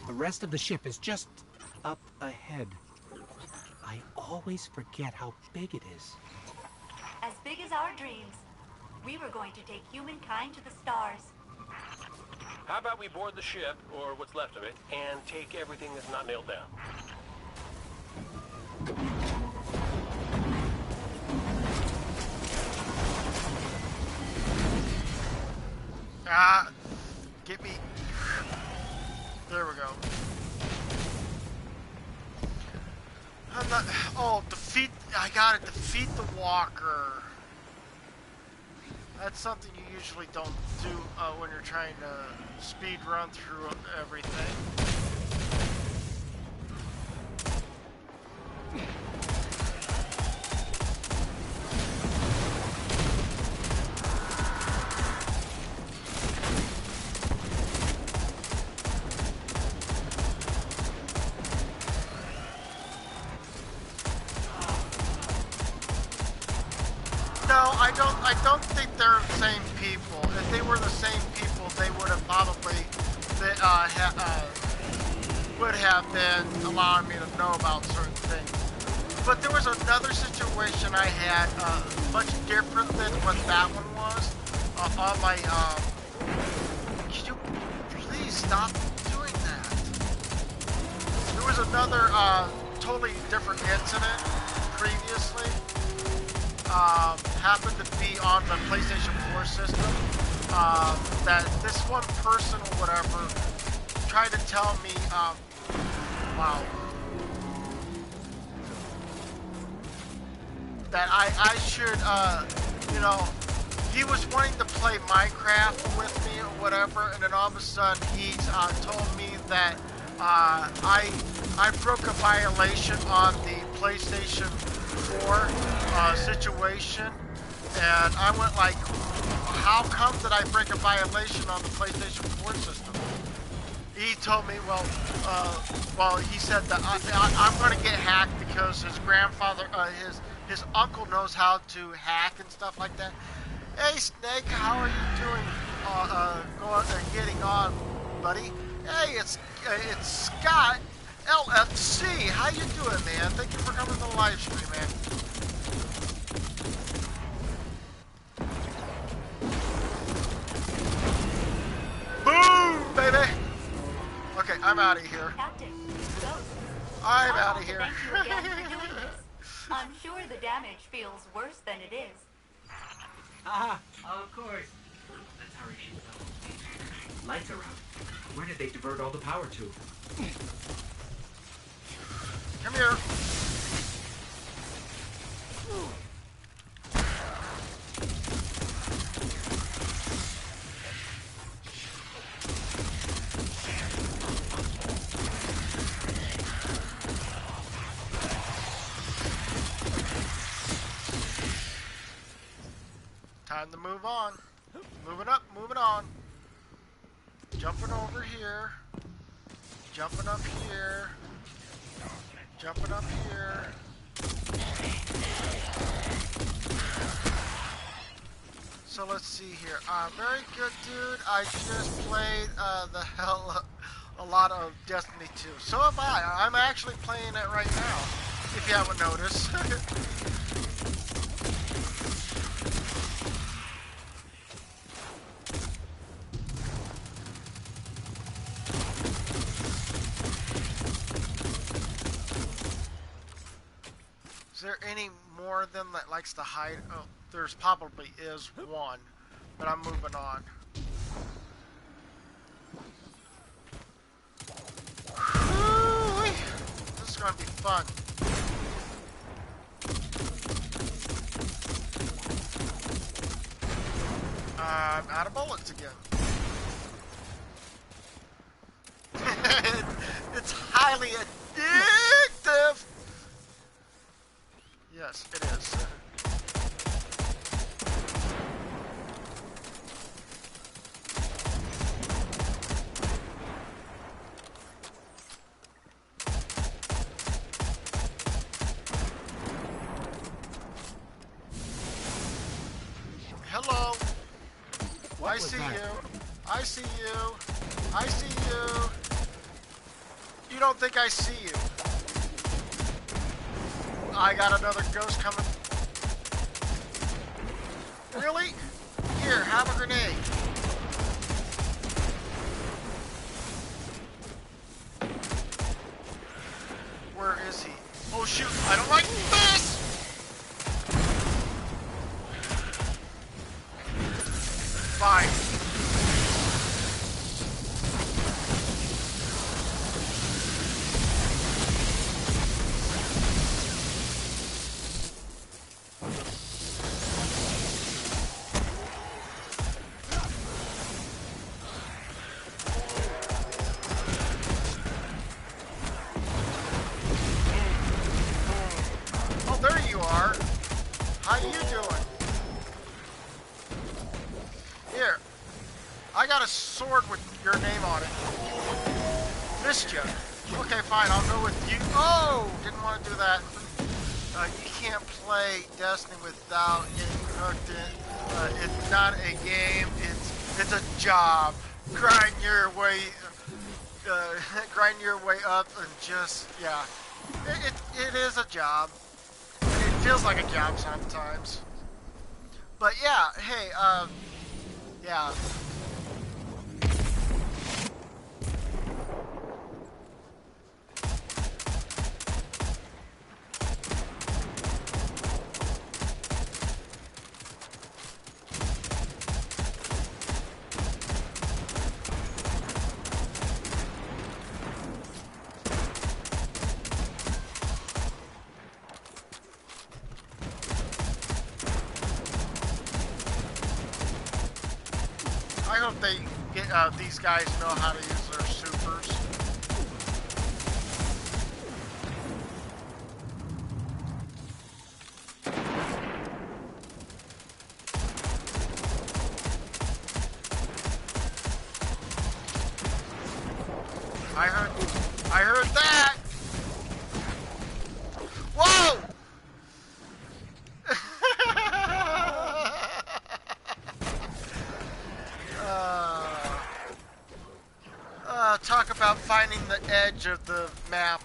Really? The rest of the ship is just up ahead. I always forget how big it is. As big as our dreams. We were going to take humankind to the stars. How about we board the ship, or what's left of it, and take everything that's not nailed down? Get me... There we go. I'm not... Oh, defeat... I gotta defeat the walker. That's something you usually don't do when you're trying to speed run through everything. No, I don't think they're the same people. If they were the same people, they would have probably would have been allowing me to know about certain things. But there was another situation I had much different than what that one was. On my could you please stop doing that? There was another totally different incident previously. Happened to be on the PlayStation 4 system, that this one person or whatever tried to tell me, wow, that I should, you know, he was wanting to play Minecraft with me or whatever, and then all of a sudden he told me that I broke a violation on the PlayStation 4 situation, and I went like, how come did I break a violation on the PlayStation 4 system? He told me, well, he said that I'm going to get hacked because his grandfather, his uncle knows how to hack and stuff like that. Hey Snake, how are you doing? Getting on, buddy. Hey, it's Scott. LFC, how you doing, man? Thank you for coming to the live stream, man. Boom, baby. Okay, I'm out of here. Captain, Ghost. I'm I out want of to here. thank you again for doing this. I'm sure the damage feels worse than it is. Ah, of course. That's how she felt. Lights are out. Where did they divert all the power to? Come here. Time to move on. Moving up, moving on. Jumping over here. Jumping up here. Jumping up here. So let's see here. Very good, dude. I just played a lot of Destiny 2. So have I. I'm actually playing it right now, if you haven't noticed. Is there any more of them that likes to hide? Oh, there's probably is one, but I'm moving on. Whew-wee. This is going to be fun. I'm out of bullets again. It's highly addictive. Yes, it is. Hello. I see you. I see you. I see you. You don't think I see you? I got another ghost coming. Really? Here, have a grenade. Where is he? Oh shoot, I don't like this! Fine. Oh, there you are. How you doing? Here. I got a sword with your name on it. Missed you. Okay, fine. I'll go with you. Oh! Didn't want to do that. You can't play Destiny without getting hooked in. It's not a game. It's a job. Grind your way up and just, yeah. It is a job. It feels like a job sometimes. But yeah, hey, yeah. I hope they get these guys know how to use their supers. I heard that. Whoa! Talk about finding the edge of the map.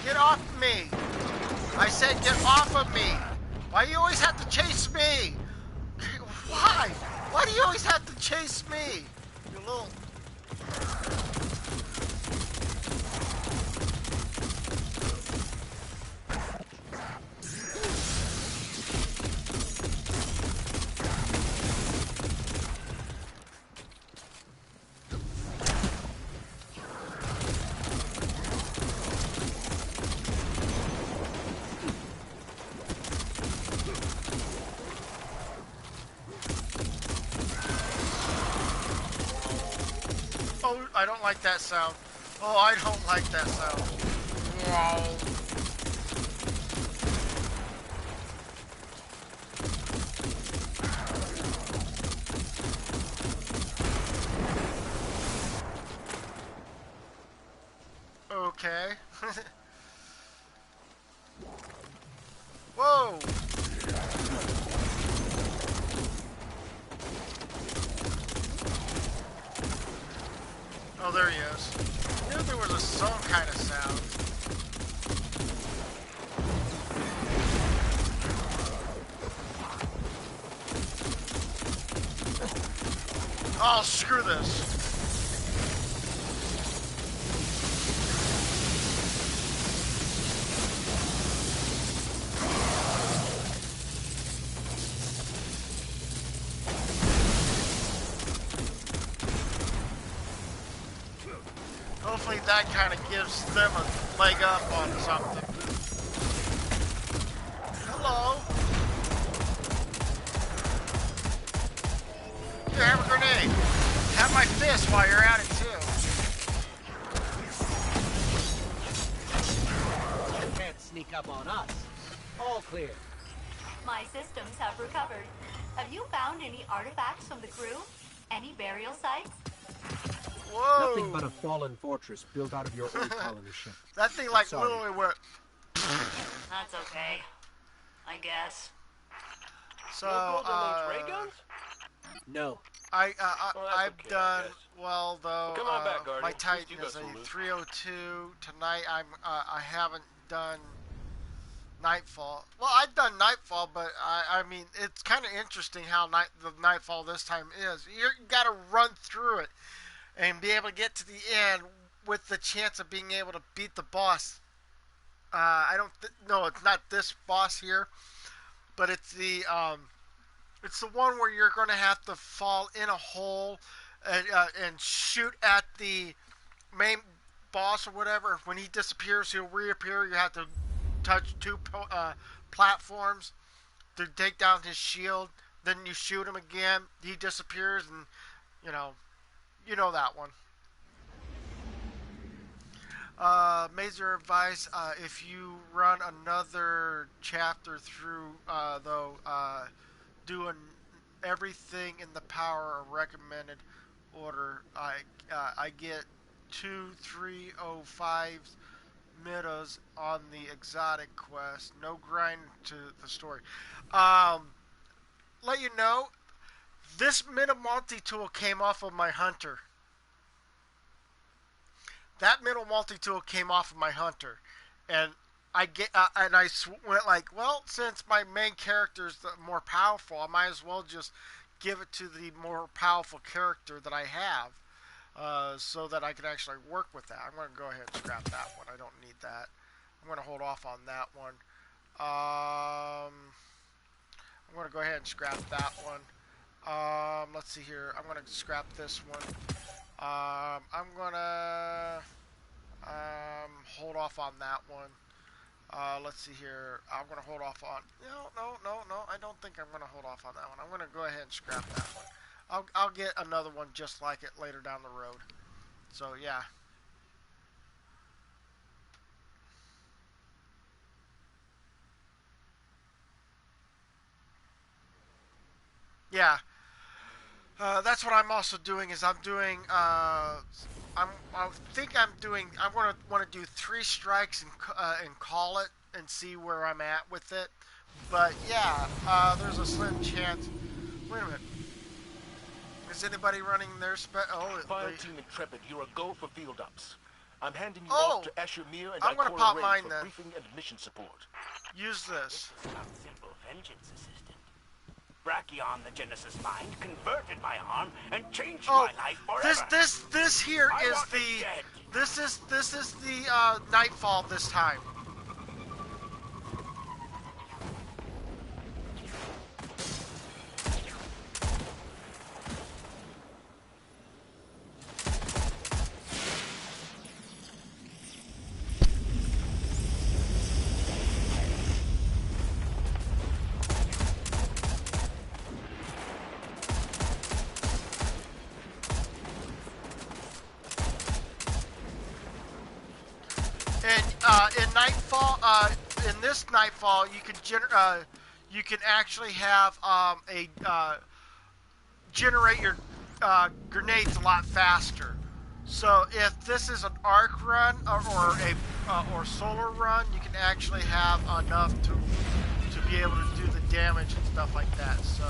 Get off me! I said get off of me! Why do you always have to chase me? Why? Why do you always have to chase me? You little... Oh, I don't like that sound. Oh, I don't like that sound. Wow. Okay. Whoa. Oh, there he is. I knew there was some kind of sound. Oh, screw this. Hopefully that kind of gives them a leg up on something. Hello? Here, have a grenade. Have my fist while you're at it, too. You can't sneak up on us. All clear. My systems have recovered. Have you found any artifacts from the crew? Any burial sites? Whoa. Nothing but a fallen fortress built out of your old colony ship. That thing like Sorry. literally went... That's okay. I guess. So, No golden ray guns? No. I've Well, that's okay, I done guess. well though. Come on back, Guardian. My At least Titan you got is a some loot. 302 tonight. I haven't done Nightfall. Well, I've done Nightfall, but I mean it's kind of interesting how the Nightfall this time is. You got to run through it and be able to get to the end with the chance of being able to beat the boss. I don't no, it's not this boss here, but it's the one where you're going to have to fall in a hole and shoot at the main boss or whatever. When he disappears, he'll reappear. You have to touch two platforms to take down his shield. Then you shoot him again. He disappears, and you know that one. Major advice: if you run another chapter through, though, do everything in the power or recommended order. I get 2305 mitas on the exotic quest. No grind to the story. Let you know, this meta multi-tool came off of my hunter. That middle multi-tool came off of my hunter, and I went like, well, since my main character is the more powerful, I might as well just give it to the more powerful character that I have, so that I can actually work with that. I'm going to go ahead and scrap that one. I don't need that. I'm going to hold off on that one. I'm going to go ahead and scrap that one. Let's see here. I'm going to scrap this one. I'm going to hold off on that one. Let's see here. I'm going to hold off on... No. I don't think I'm going to hold off on that one. I'm going to go ahead and scrap that one. I'll get another one just like it later down the road. So, yeah. Yeah. That's what I'm also doing is I'm doing... I think I'm doing... I'm going to want to do 3 strikes and call it and see where I'm at with it. But, yeah, there's a slim chance... Wait a minute. Is anybody running their Fire Team Intrepid, you're a go for field ops. I'm handing you Oh! off to Asher Mir and I'm gonna Ikora pop Ray mine for then. briefing and mission support. Use this. Simple vengeance, assistant. Brachyon, the Genesis mind, converted my arm and changed Oh, my life forever. this here I is want it the dead. this is the Nightfall this time. In Nightfall, in this Nightfall, you can actually have generate your grenades a lot faster. So if this is an arc run or solar run, you can actually have enough to be able to do the damage and stuff like that. So.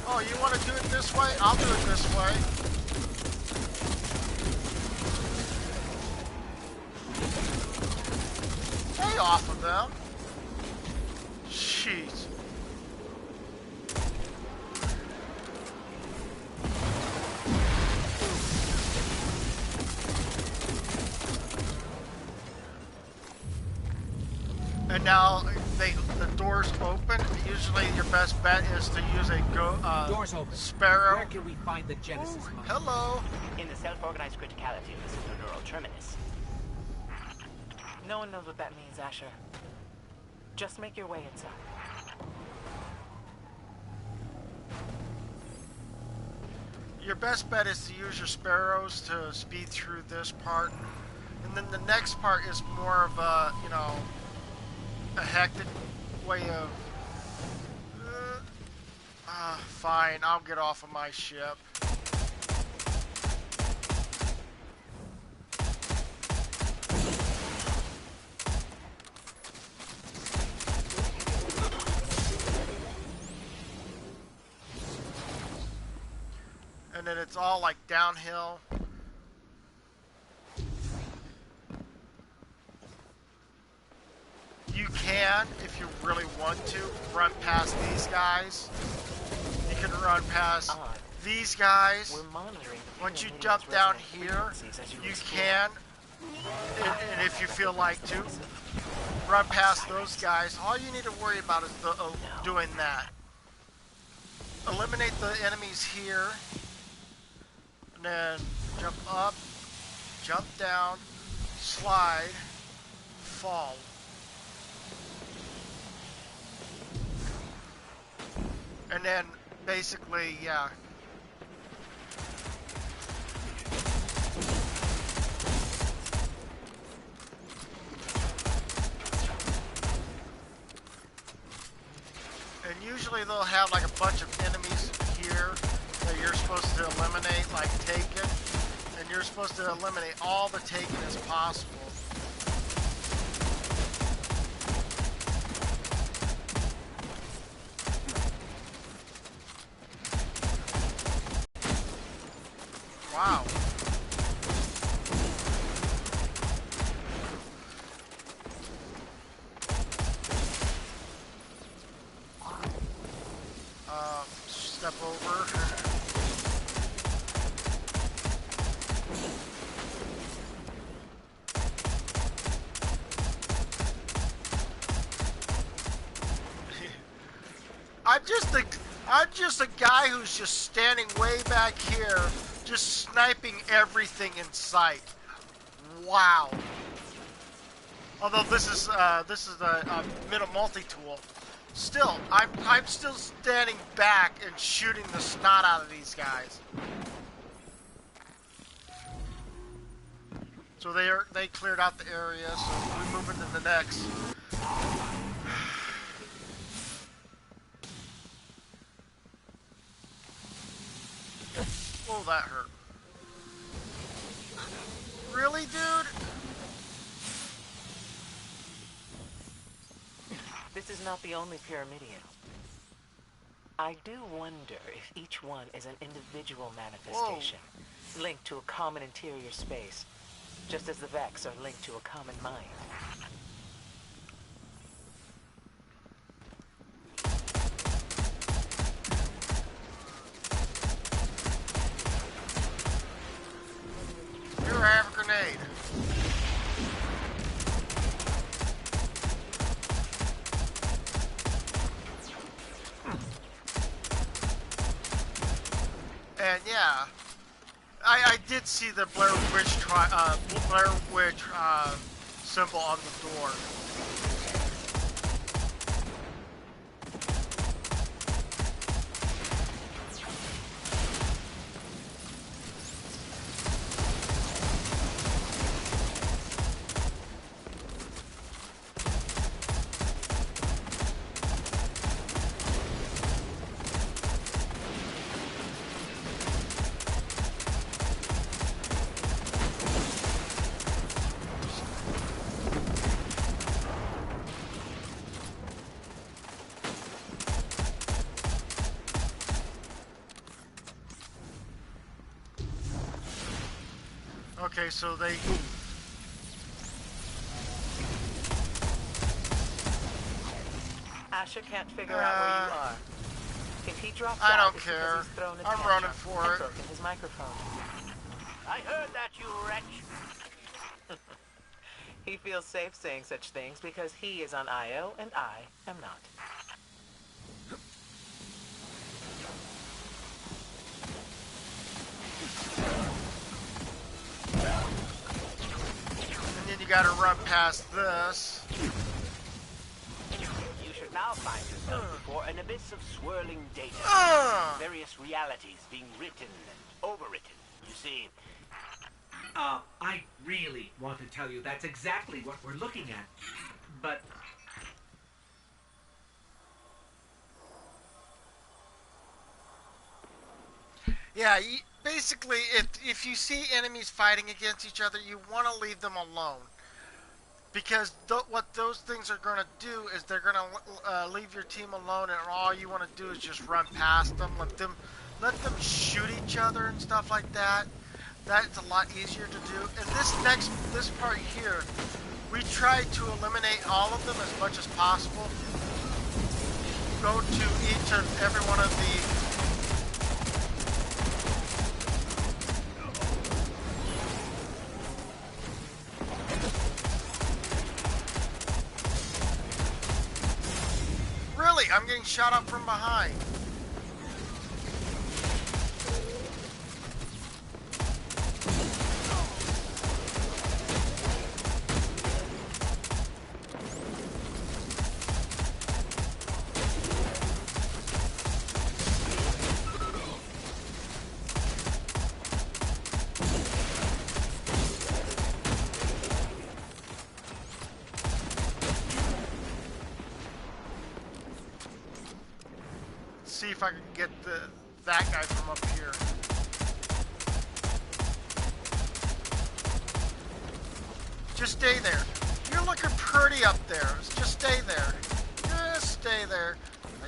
Oh, you want to do it this way? I'll do it this way. Stay off of them. Jeez. And now the doors open. Usually your best bet is to use a Doors open. Sparrow. Where can we find the Genesis Ooh, mind? hello. In the self-organized criticality of the superneural terminus. No one knows what that means, Asher. Just make your way inside. Your best bet is to use your sparrows to speed through this part. And then the next part is more of a, a hectic way of... fine, I'll get off of my ship. And then it's all like downhill. You can, if you really want to, run past these guys. You can run past these guys. We're monitoring. Once you jump down here, you can, and if you feel like to, run past those guys. All you need to worry about is doing that. Eliminate the enemies here. And then jump up, jump down, slide, fall. And then basically, yeah. And usually they'll have like a bunch of enemies here that you're supposed to eliminate, like Taken, and you're supposed to eliminate all the Taken as possible. Wow. Step over. I'm just a guy who's just standing way back here, just sniping everything in sight. Wow. Although this is a middle multi-tool. Still, I'm still standing back and shooting the snot out of these guys. So they cleared out the area, so we move into the next. Oh, that hurt. Really, dude? This is not the only Pyramidion. I do wonder if each one is an individual manifestation, linked to a common interior space, just as the Vex are linked to a common mind. Here, I have a grenade. And yeah, I did see the Blair Witch symbol on the door. Okay, so they... Asher can't figure out where you are. If he drops I out, don't it's care. because he's thrown a I'm tantrum running for and it. broken his microphone. I heard that, you wretch. He feels safe saying such things because he is on Io and I am not. And then you gotta run past this. You should now find yourself before an abyss of swirling data. Various realities being written and overwritten. You see... I really want to tell you that's exactly what we're looking at. But... Yeah, basically, if you see enemies fighting against each other, you want to leave them alone. Because what those things are going to do is they're going to leave your team alone, and all you want to do is just run past them, let them shoot each other and stuff like that. That's a lot easier to do. And this part here, we try to eliminate all of them as much as possible. Go to each and every one of the... Really? I'm getting shot up from behind. See if I can get that guy from up here. Just stay there. You're looking pretty up there. Just stay there. Just stay there.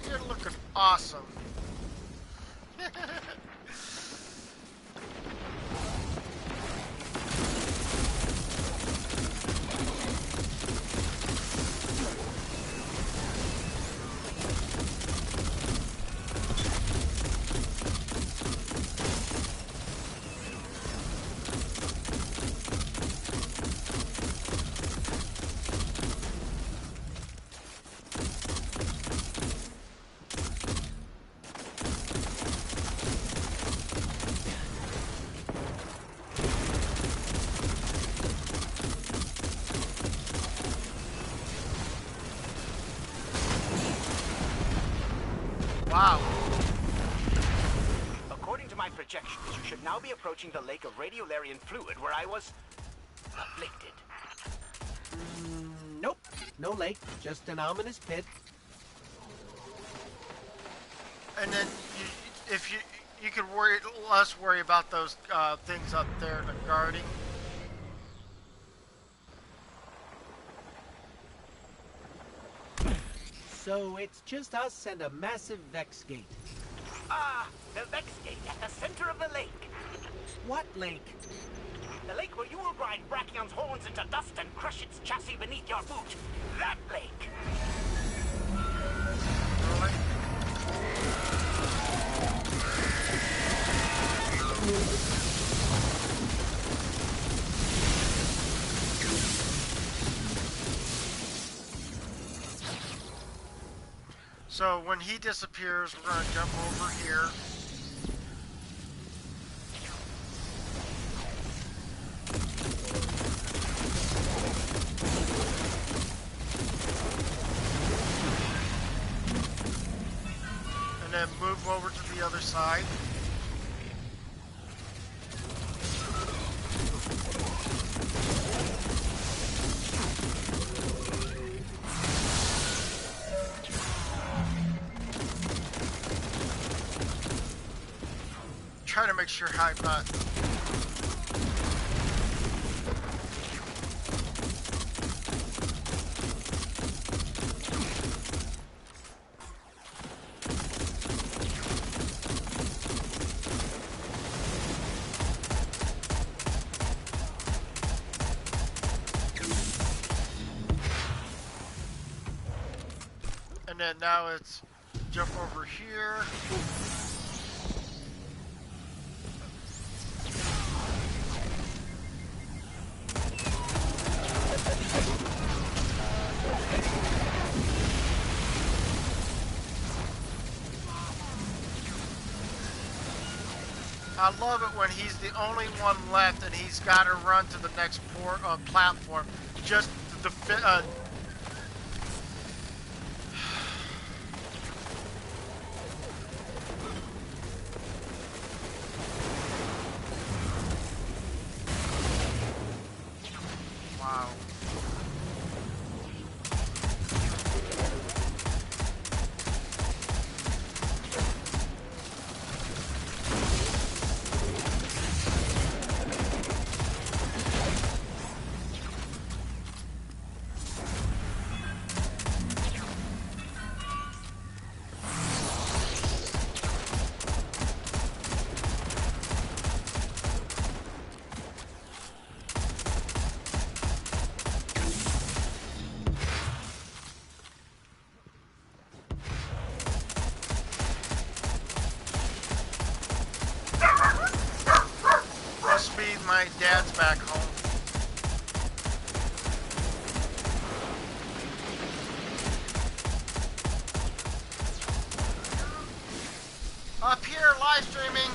You're looking awesome. Wow. According to my projections, you should now be approaching the lake of radiolarian fluid where I was... afflicted. Nope. No lake. Just an ominous pit. And then if you could less worry about those things up there in the guarding. So it's just us and a massive Vex gate. Ah, the Vex Gate at the center of the lake. What lake? The lake where you will grind Brachion's horns into dust and crush its chassis beneath your boot. That lake. Really? So when he disappears, we're going to jump over here. And then move over to the other side. Try to make sure I'm not. And then now it's jump over here. I love it when he's the only one left and he's got to run to the next platform just to Wow. Must be my dad's back home. Up here, live streaming.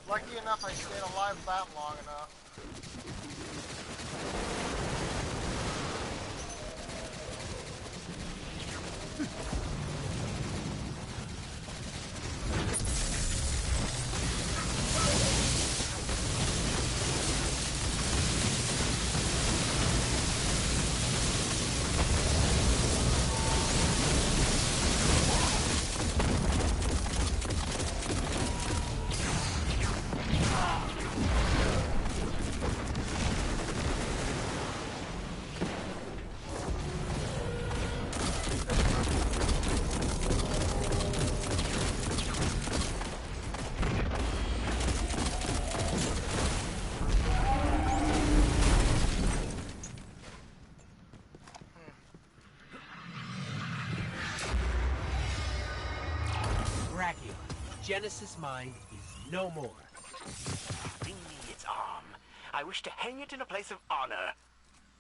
Lucky enough I stayed alive that long enough. Genesis mind is no more. Bring me its arm. I wish to hang it in a place of honor.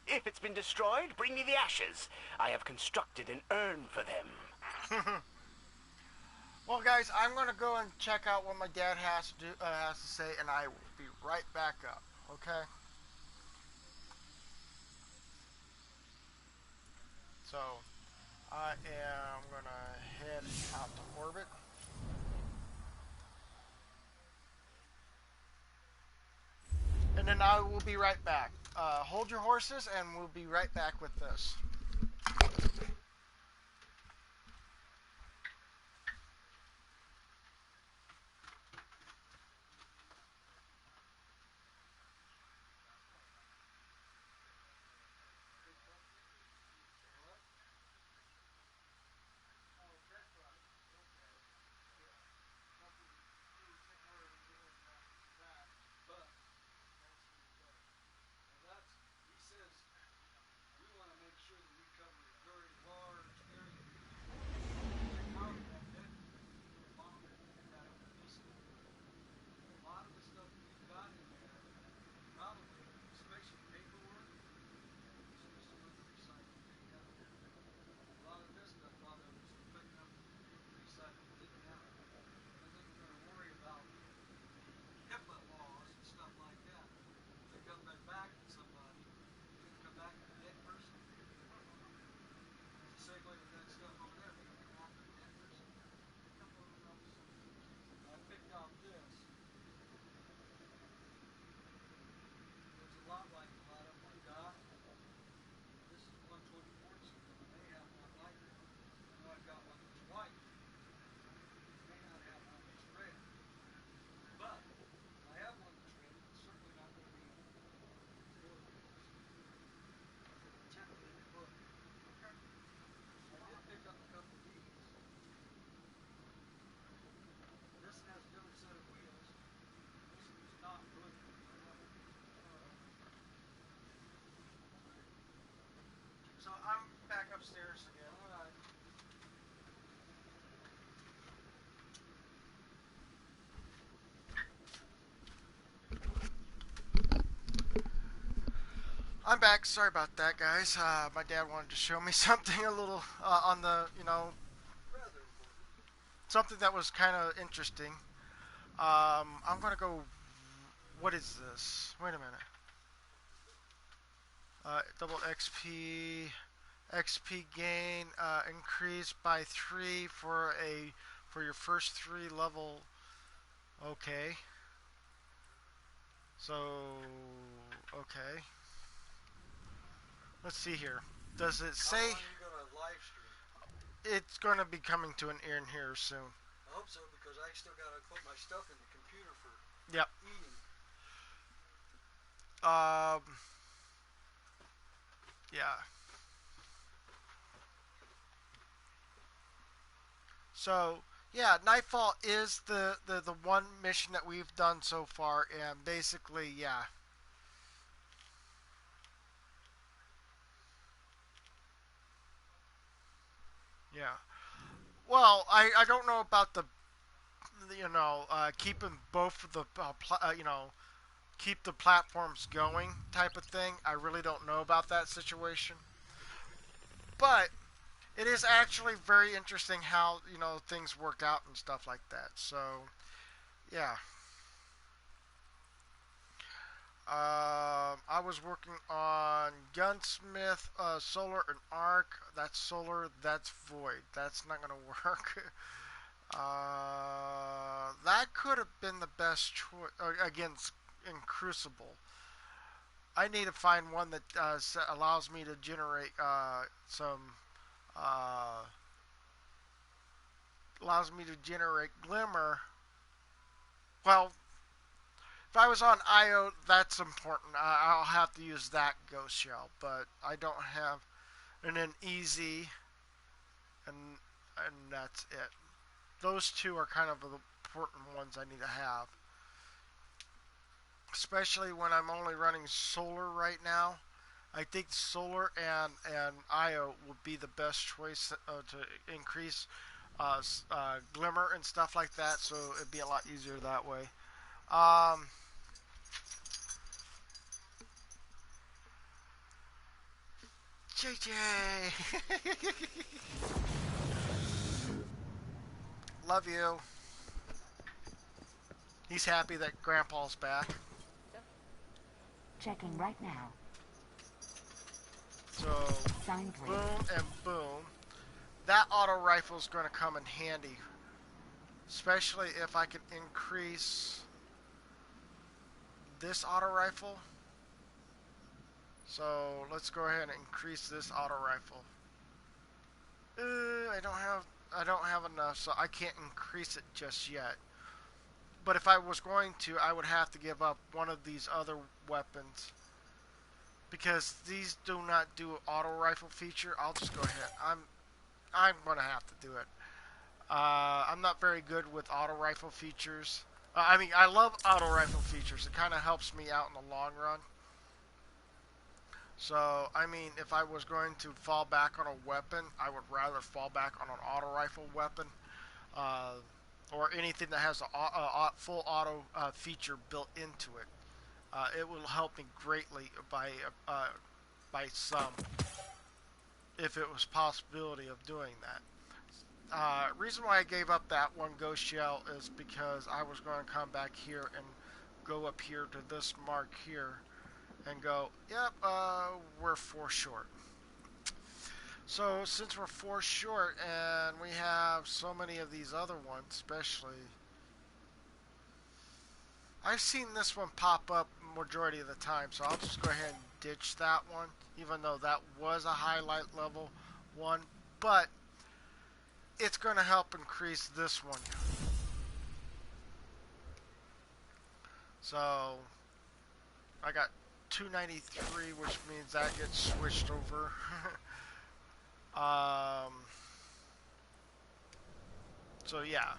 If it's been destroyed, bring me the ashes. I have constructed an urn for them. Well, guys, I'm gonna go and check out what my dad has to say, and I will be right back up. Okay. So, I am gonna head out to orbit. And then I will be right back. Hold your horses, and we'll be right back with this. So I'm back upstairs again. All right. I'm back. Sorry about that, guys. My dad wanted to show me something a little on the, something that was kind of interesting. I'm gonna go. What is this? Wait a minute. Double XP gain increased by 3 for your first 3 level. Okay. So okay. Let's see here. Does it say? How long are you gonna live stream? It's gonna be coming to an end here soon. I hope so, because I still gotta put my stuff in the computer for eating. Yeah. So yeah, Nightfall is the one mission that we've done so far, and basically, yeah. Yeah. Well, I don't know about the keeping both of the keep the platforms going type of thing. I really don't know about that situation. But it is actually very interesting how, things work out and stuff like that. So, yeah. I was working on Gunsmith, Solar, and Arc. That's Solar, that's Void. That's not going to work. That could have been the best choice against in Crucible. I need to find one that allows me to generate some uh, allows me to generate glimmer. Well, if I was on IO, that's important. I'll have to use that ghost shell, but I don't have. And then easy, and that's it. Those two are kind of the important ones I need to have, especially when I'm only running solar right now. I think solar and IO would be the best choice to increase glimmer and stuff like that, so it'd be a lot easier that way. Um, JJ! Love you. He's happy that Grandpa's back. Checking right now. So, Sign, please. boom and boom. That auto rifle is going to come in handy. Especially if I can increase this auto rifle. So, let's go ahead and increase this auto rifle. I don't have enough, so I can't increase it just yet. But if I was going to, I would have to give up one of these other weapons. Because these do not do auto rifle feature. I'll just go ahead. I'm going to have to do it. I'm not very good with auto rifle features. I mean, I love auto rifle features. It kind of helps me out in the long run. So, I mean, if I was going to fall back on a weapon, I would rather fall back on an auto rifle weapon. Or anything that has a full auto feature built into it. It will help me greatly by some, if it was possibility of doing that. Reason why I gave up that one ghost shell is because I was going to come back here and go up here to this mark here and go, yep, we're 4 short. So since we're 4 short and we have so many of these other ones, especially, I've seen this one pop up majority of the time, so I'll just go ahead and ditch that one, even though that was a highlight level one, but it's going to help increase this one. So I got 293, which means that gets switched over. So yeah.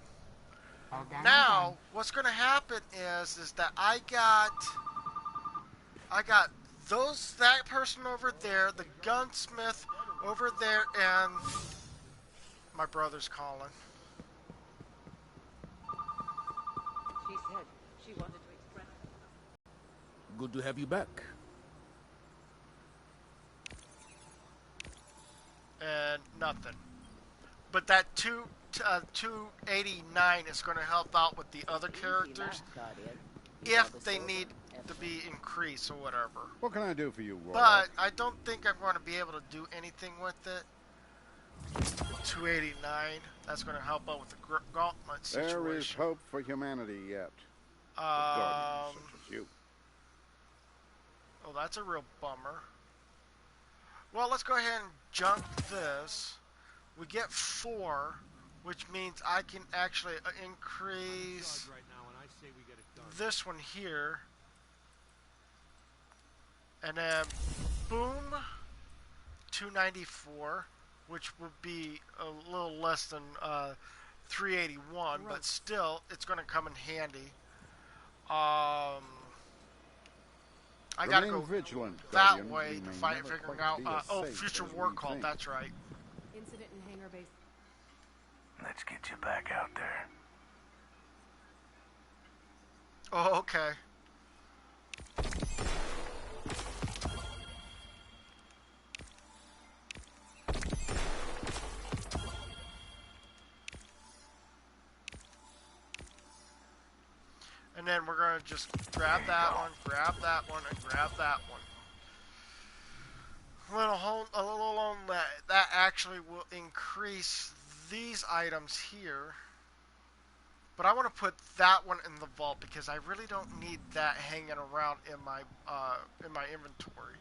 Now, what's going to happen is that I got that person over there, the gunsmith over there, and my brother's calling. She said she wanted to express. Good to have you back. And nothing. But that 289 is going to help out with the other characters if they need to be increased or whatever. What can I do for you, Warlock? But I don't think I'm going to be able to do anything with it. 289. That's going to help out with the gauntlet situation. There is hope for humanity yet. Guardians such as you. Oh, that's a real bummer. Well, let's go ahead and jump this. We get 4, which means I can actually increase this one here. And then, boom, 294, which would be a little less than 381, but still, it's going to come in handy. I gotta go vigilant, that way to fight, figuring out. Future war call. That's right. Incident in hangar base. Let's get you back out there. Oh, okay. And then we're going to just grab that one, and grab that one. A little on that. That actually will increase these items here. But I want to put that one in the vault because I really don't need that hanging around in my inventory.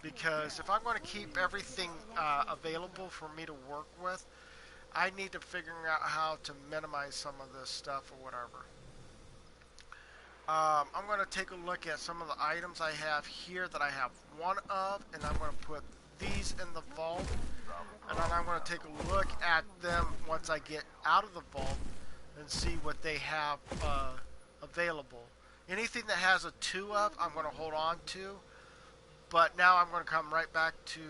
Because if I'm going to keep everything available for me to work with, I need to figure out how to minimize some of this stuff or whatever. I'm going to take a look at some of the items I have here that I have one of, and I'm going to put these in the vault, and then I'm going to take a look at them once I get out of the vault and see what they have available. Anything that has a 2 of, I'm going to hold on to, but now I'm going to come right back to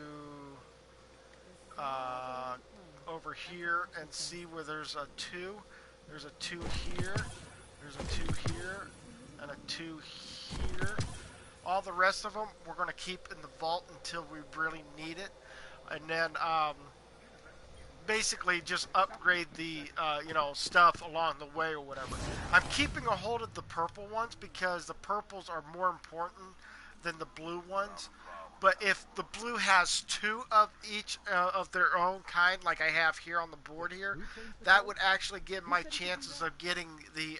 over here and see where there's a 2. There's a 2 here. There's a 2 here. And a 2 here. All the rest of them we're going to keep in the vault until we really need it. And then basically just upgrade the stuff along the way or whatever. I'm keeping a hold of the purple ones because the purples are more important than the blue ones. But if the blue has 2 of each of their own kind, like I have here on the board here, that would actually give my chances of getting the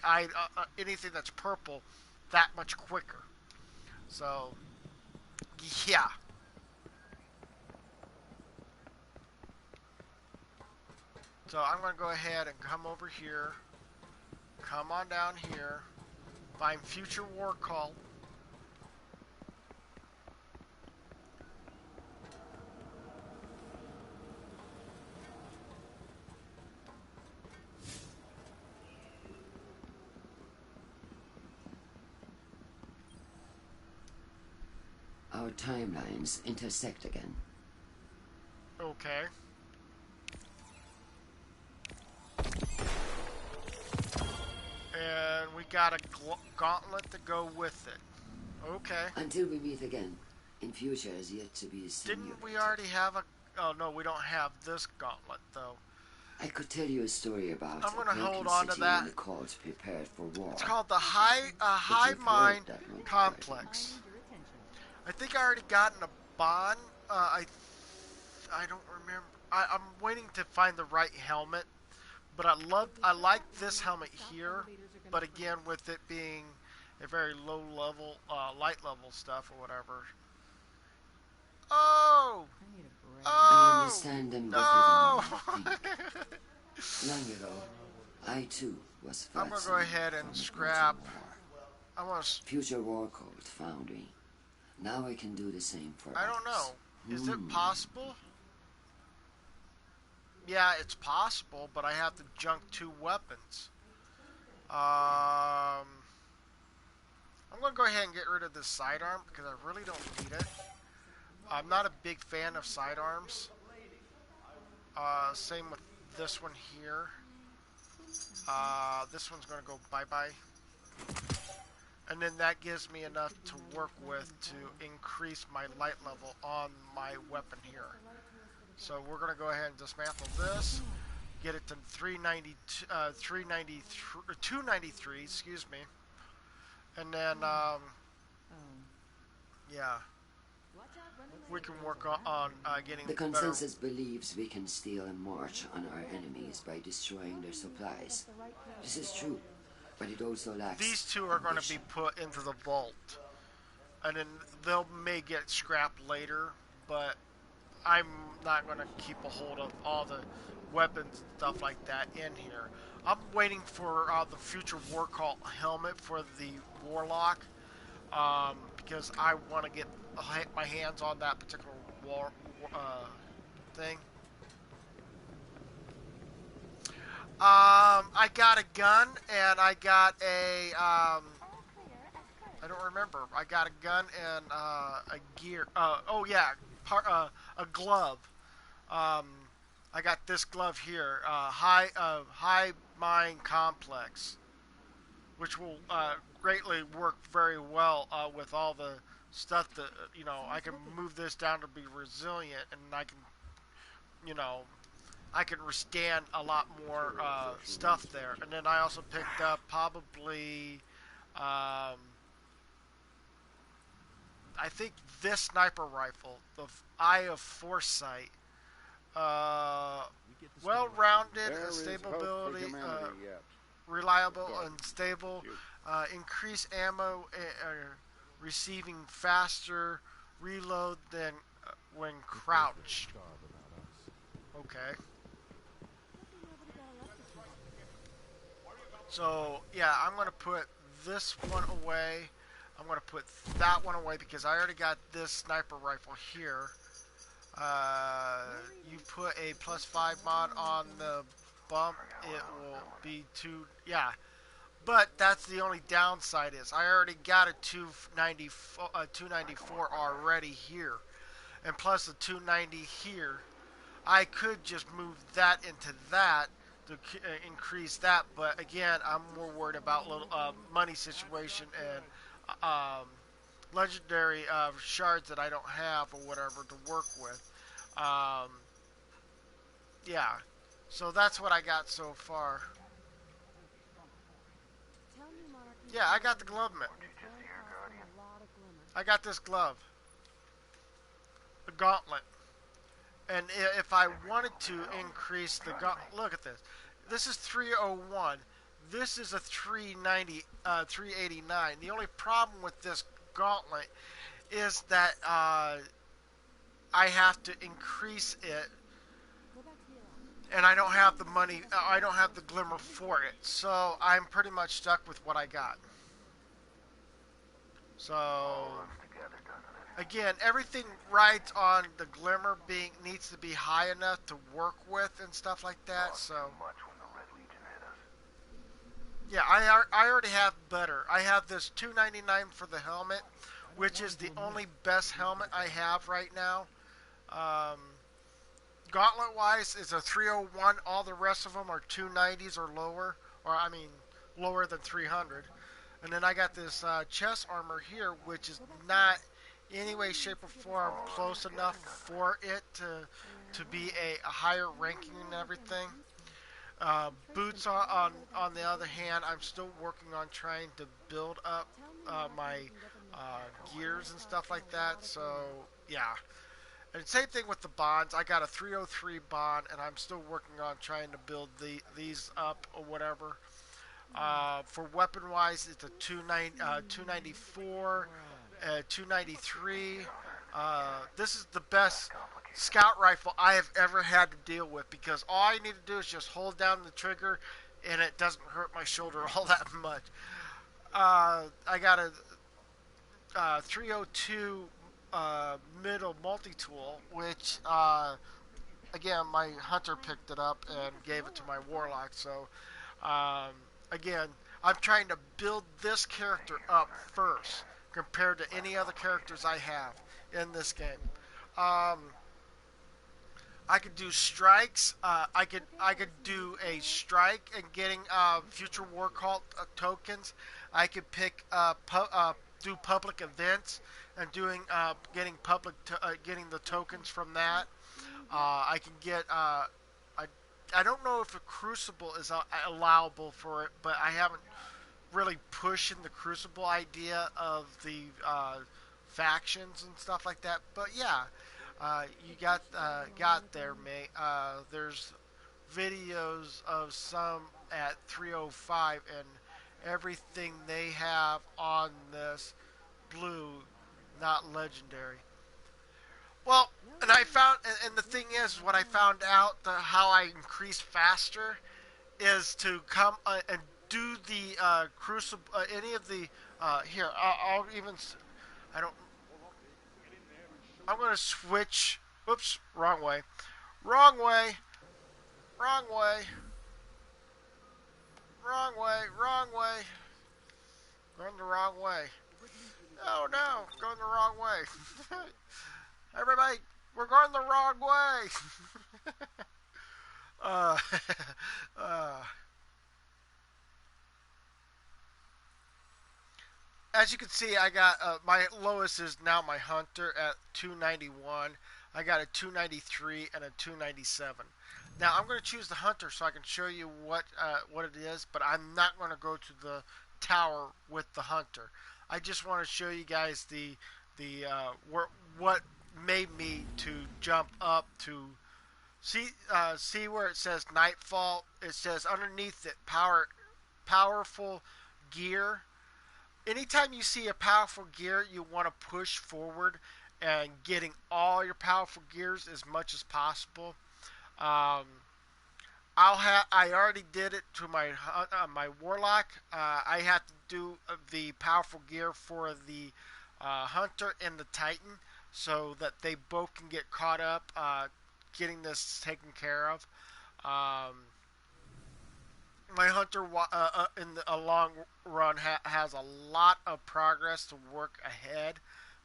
anything that's purple that much quicker. So, yeah. So I'm going to go ahead and come over here, come on down here, find Future War Call. Our timelines intersect again. Okay. And we got a gauntlet to go with it. Okay. Until we meet again, in future is yet to be simulated. Didn't we already have a... Oh, no, we don't have this gauntlet, though. I could tell you a story about I'm gonna a broken hold on to city that. when the courts prepared for war. It's called the High Mind Complex. I think I already gotten a bond. I don't remember. I'm waiting to find the right helmet. But I like this helmet here. But again, with it being a very low level, light level stuff or whatever. Oh! I understand them better No! than you think. Long ago, I too was I'm gonna go ahead and scrap. I want to. Future War Code found me. Now I can do the same for I don't others. know. Is it possible? Yeah, it's possible, but I have to junk 2 weapons. I'm gonna go ahead and get rid of this sidearm because I really don't need it. I'm not a big fan of sidearms. Same with this one here. This one's gonna go bye-bye. And then that gives me enough to work with to increase my light level on my weapon here. So we're going to go ahead and dismantle this, get it to 293, excuse me. And then, yeah, we can work on getting the consensus believes we can steal and march on our enemies by destroying their supplies. This is true, but it also lacks These 2 are going to be put into the vault. And then they may get scrapped later, but I'm not going to keep a hold of all the weapons and stuff like that in here. I'm waiting for the Future War Call helmet for the Warlock, because I want to get my hands on that particular thing. I got a gun and I got a I don't remember. I got a gun and a gear. Oh yeah, a glove. I got this glove here. High Mind Complex, which will greatly work very well with all the stuff that I can move this down to be resilient, and I can I can withstand a lot more stuff there. And then I also picked up probably I think this sniper rifle, the Eye of Foresight. Well-rounded, stability, reliable and stable. Increase ammo receiving faster reload than when crouched. Okay. So yeah, I'm gonna put this one away. I'm going to put that one away because I already got this sniper rifle here. You put a +5 mod on the bump, it will be 2, yeah. But that's the only downside is I already got a 294 already here. And plus the 290 here. I could just move that into that to increase that, but again, I'm more worried about little money situation and legendary shards that I don't have or whatever to work with. Um, yeah, so that's what I got so far. Yeah, I got the glove mitt. I got this glove, the gauntlet. And if I wanted to increase the look at this. This is 301. This is a 390, 389. The only problem with this gauntlet is that I have to increase it, and I don't have the money. I don't have the glimmer for it, so I'm pretty much stuck with what I got. So again, everything rides on the glimmer being needs to be high enough to work with and stuff like that. So yeah, I already have better. I have this 299 for the helmet, which is the only best helmet I have right now. Gauntlet wise is a 301. All the rest of them are 290s or lower, or I mean lower than 300. And then I got this chest armor here, which is not any way, shape, or form close enough for it to be a higher ranking and everything. Boots on the other hand, I'm still working on trying to build up my gears and stuff like that. So yeah, and same thing with the bonds. I got a 303 bond, and I'm still working on trying to build these up or whatever. For weapon wise, it's a 294, 293. This is the best scout rifle I have ever had to deal with because all I need to do is just hold down the trigger and it doesn't hurt my shoulder all that much. I got a 302 middle multi-tool, which again my hunter picked it up and gave it to my warlock. So again, I'm trying to build this character up first compared to any other characters I have in this game. I could do strikes. I could do a strike and getting future war cult tokens. I could pick do public events and doing getting the tokens from that. I can get I don't know if a crucible is allowable for it, but I haven't really pushing the crucible idea of the factions and stuff like that. But yeah, you got there, mate. There's videos of some at 305 and everything they have on this blue, not legendary. Well, and I found, and the thing is, what I found out, how I increase faster is to come and do the crucible, any of the here. I'll even. I don't. I'm gonna switch. Oops, wrong way. Wrong way. Wrong way. Wrong way. Wrong way. Going the wrong way. Oh no, going the wrong way. Everybody, we're going the wrong way. uh, uh. As you can see, I got my lowest is now my hunter at 291. I got a 293 and a 297. Now I'm going to choose the hunter so I can show you what it is, but I'm not going to go to the tower with the hunter. I just want to show you guys the what made me to jump up to see where it says Nightfall. It says underneath it powerful gear. Anytime you see a powerful gear, you want to push forward and getting all your powerful gears as much as possible. I already did it to my warlock. I have to do the powerful gear for the hunter and the titan, so that they both can get caught up, getting this taken care of. My hunter in the long run has a lot of progress to work ahead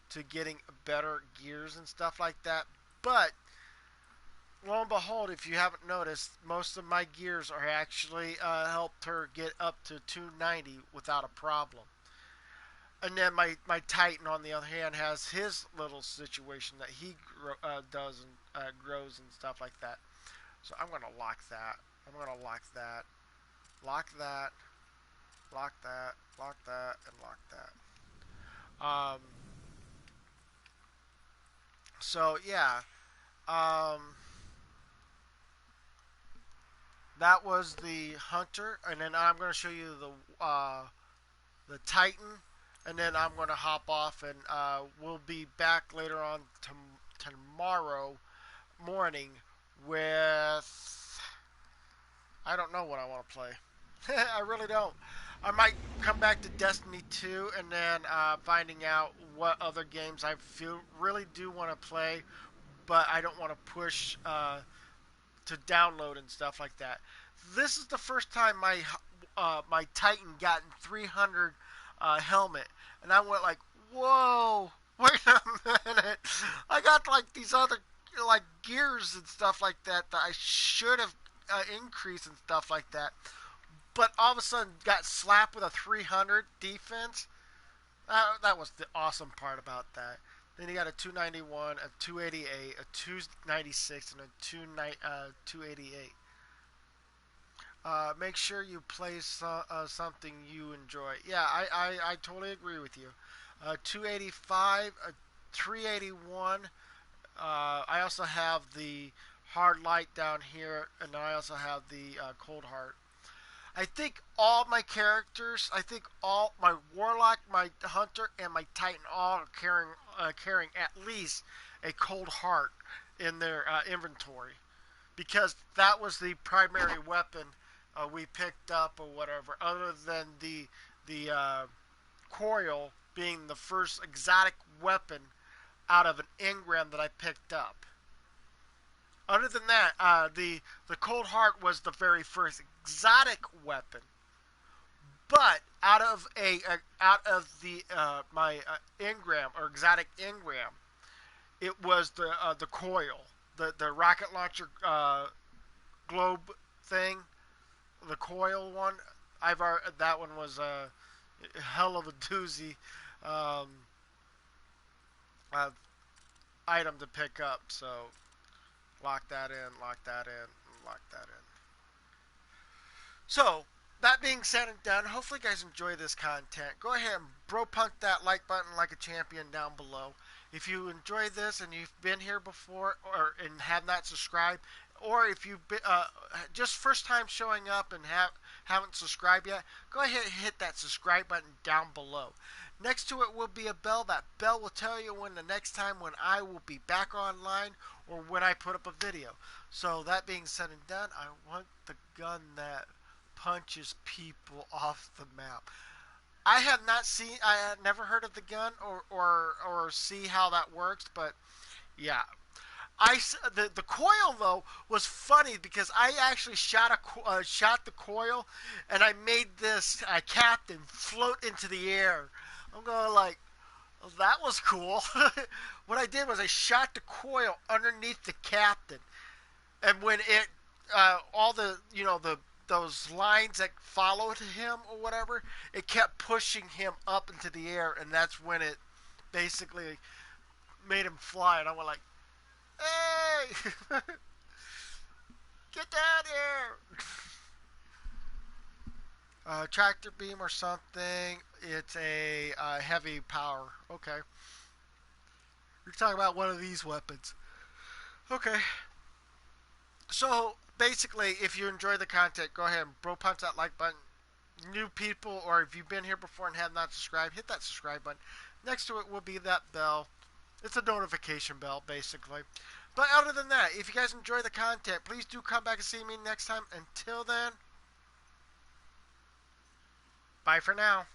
to getting better gears and stuff like that. But lo and behold, if you haven't noticed, most of my gears are actually helped her get up to 290 without a problem. And then my Titan, on the other hand, has his little situation that he does and grows and stuff like that. So I'm going to lock that. I'm going to lock that. Lock that. Lock that. Lock that. And lock that. So, yeah. That was the Hunter. And then I'm going to show you the Titan. And then I'm going to hop off, and we'll be back later on tomorrow morning with... I don't know what I want to play. I really don't. I might come back to Destiny 2 and then finding out what other games I feel really do want to play, but I don't want to push to download and stuff like that. This is the first time my Titan gotten 300 helmet, and I went like, whoa, wait a minute. I got like these other like gears and stuff like that that I should have increased and stuff like that, but all of a sudden got slapped with a 300 defense. That was the awesome part about that. Then you got a 291, a 288, a 296, and a 288. Make sure you play something you enjoy. Yeah, I totally agree with you. 285, a 381. I also have the hard light down here, and I also have the cold heart. I think all my characters, I think all my Warlock, my Hunter, and my Titan all are carrying at least a cold heart in their inventory, because that was the primary weapon we picked up or whatever, other than the coil being the first exotic weapon out of an engram that I picked up. Other than that, the cold heart was the very first exotic weapon. But out of the my engram or exotic engram, it was the coil, the rocket launcher globe thing, the coil one. That one was a hell of a doozy item to pick up. So lock that in, lock that in, lock that in. So, that being said and done, hopefully you guys enjoy this content. Go ahead and bro punk that like button like a champion down below. If you enjoy this and you've been here before and have not subscribed, or if you've been, just first time showing up and haven't subscribed yet, go ahead and hit that subscribe button down below. Next to it will be a bell. That bell will tell you when the next time when I will be back online or when I put up a video. So that being said and done, I want the gun that punches people off the map. I have never heard of the gun or see how that works, but yeah. The coil though was funny because I actually shot the coil, and I made this captain float into the air. I'm going like, well, that was cool. What I did was I shot the coil underneath the captain, and when it all the those lines that followed him or whatever, it kept pushing him up into the air, and that's when it basically made him fly. And I went like, hey, get down here. Tractor beam or something. It's a heavy power. Okay. You're talking about one of these weapons. Okay. So, basically, if you enjoy the content, go ahead and bro punch that like button. New people, or if you've been here before and have not subscribed, hit that subscribe button. Next to it will be that bell. It's a notification bell, basically. But other than that, if you guys enjoy the content, please do come back and see me next time. Until then, bye for now.